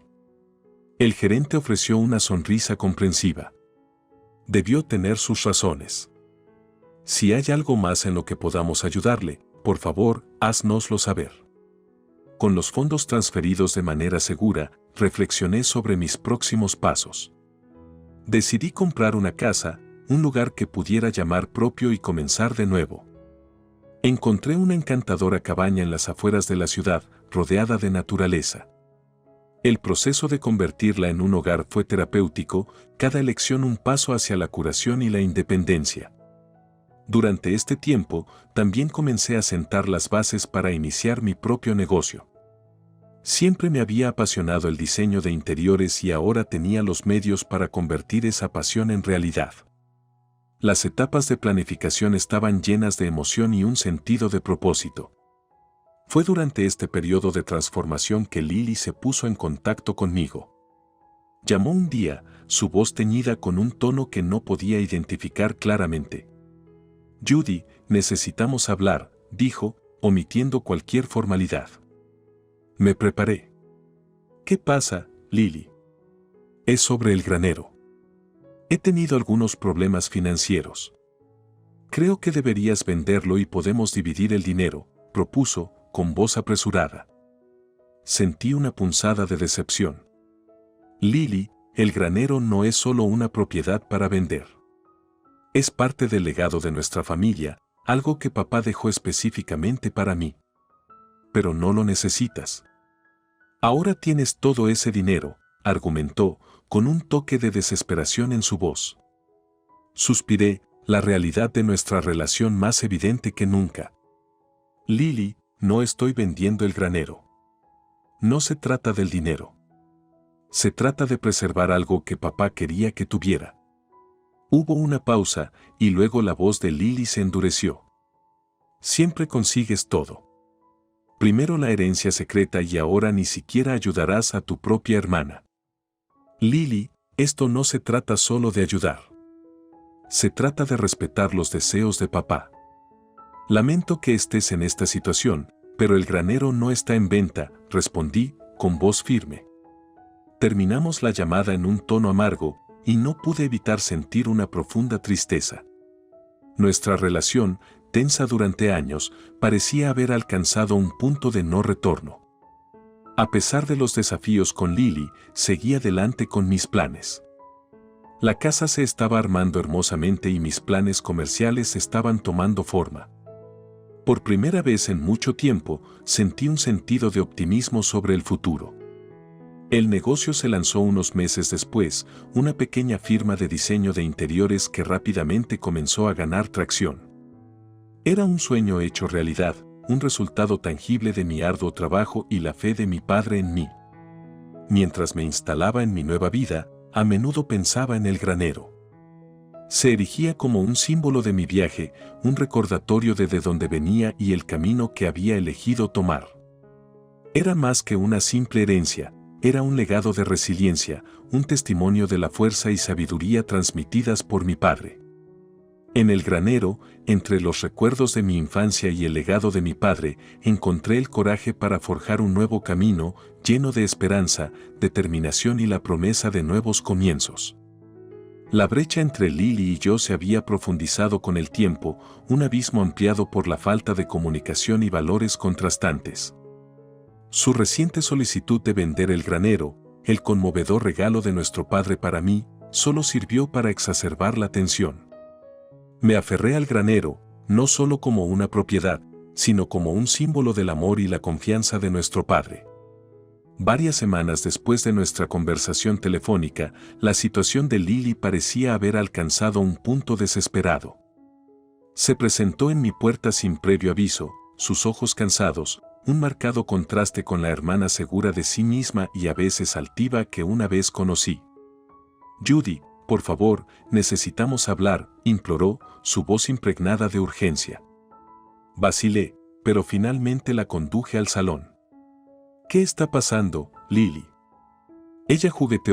S2: El gerente ofreció una sonrisa comprensiva. Debió tener sus razones. Si hay algo más en lo que podamos ayudarle, por favor, háznoslo saber. Con los fondos transferidos de manera segura, reflexioné sobre mis próximos pasos. Decidí comprar una casa, un lugar que pudiera llamar propio y comenzar de nuevo. Encontré una encantadora cabaña en las afueras de la ciudad, rodeada de naturaleza. El proceso de convertirla en un hogar fue terapéutico, cada elección un paso hacia la curación y la independencia. Durante este tiempo, también comencé a sentar las bases para iniciar mi propio negocio. Siempre me había apasionado el diseño de interiores y ahora tenía los medios para convertir esa pasión en realidad. Las etapas de planificación estaban llenas de emoción y un sentido de propósito. Fue durante este periodo de transformación que Lily se puso en contacto conmigo. Llamó un día, su voz teñida con un tono que no podía identificar claramente. «Judy, necesitamos hablar», dijo, omitiendo cualquier formalidad. Me preparé. «¿Qué pasa, Lily?» «Es sobre el granero. He tenido algunos problemas financieros. Creo que deberías venderlo y podemos dividir el dinero», propuso, con voz apresurada. Sentí una punzada de decepción. «Lily, el granero no es solo una propiedad para vender. Es parte del legado de nuestra familia, algo que papá dejó específicamente para mí. Pero no lo necesitas. Ahora tienes todo ese dinero», argumentó, con un toque de desesperación en su voz. Suspiré, la realidad de nuestra relación más evidente que nunca. «Lily, no estoy vendiendo el granero. No se trata del dinero. Se trata de preservar algo que papá quería que tuviera». Hubo una pausa, y luego la voz de Lily se endureció. «Siempre consigues todo. Primero la herencia secreta y ahora ni siquiera ayudarás a tu propia hermana. Lily, esto no se trata solo de ayudar. Se trata de respetar los deseos de papá. Lamento que estés en esta situación, pero el granero no está en venta», respondí, con voz firme. Terminamos la llamada en un tono amargo, y no pude evitar sentir una profunda tristeza. Nuestra relación, tensa durante años, parecía haber alcanzado un punto de no retorno. A pesar de los desafíos con Lily, seguí adelante con mis planes. La casa se estaba armando hermosamente y mis planes comerciales estaban tomando forma. Por primera vez en mucho tiempo, sentí un sentido de optimismo sobre el futuro. El negocio se lanzó unos meses después, una pequeña firma de diseño de interiores que rápidamente comenzó a ganar tracción. Era un sueño hecho realidad, un resultado tangible de mi arduo trabajo y la fe de mi padre en mí. Mientras me instalaba en mi nueva vida, a menudo pensaba en el granero. Se erigía como un símbolo de mi viaje, un recordatorio de dónde venía y el camino que había elegido tomar. Era más que una simple herencia, era un legado de resiliencia, un testimonio de la fuerza y sabiduría transmitidas por mi padre. En el granero, entre los recuerdos de mi infancia y el legado de mi padre, encontré el coraje para forjar un nuevo camino, lleno de esperanza, determinación y la promesa de nuevos comienzos. La brecha entre Lily y yo se había profundizado con el tiempo, un abismo ampliado por la falta de comunicación y valores contrastantes. Su reciente solicitud de vender el granero, el conmovedor regalo de nuestro padre para mí, solo sirvió para exacerbar la tensión. Me aferré al granero, no solo como una propiedad, sino como un símbolo del amor y la confianza de nuestro padre. Varias semanas después de nuestra conversación telefónica, la situación de Lily parecía haber alcanzado un punto desesperado. Se presentó en mi puerta sin previo aviso, sus ojos cansados, un marcado contraste con la hermana segura de sí misma y a veces altiva que una vez conocí. «Judy, por favor, necesitamos hablar», imploró, su voz impregnada de urgencia. Vacilé, pero finalmente la conduje al salón. «¿Qué está pasando, Lily. Ella jugueteó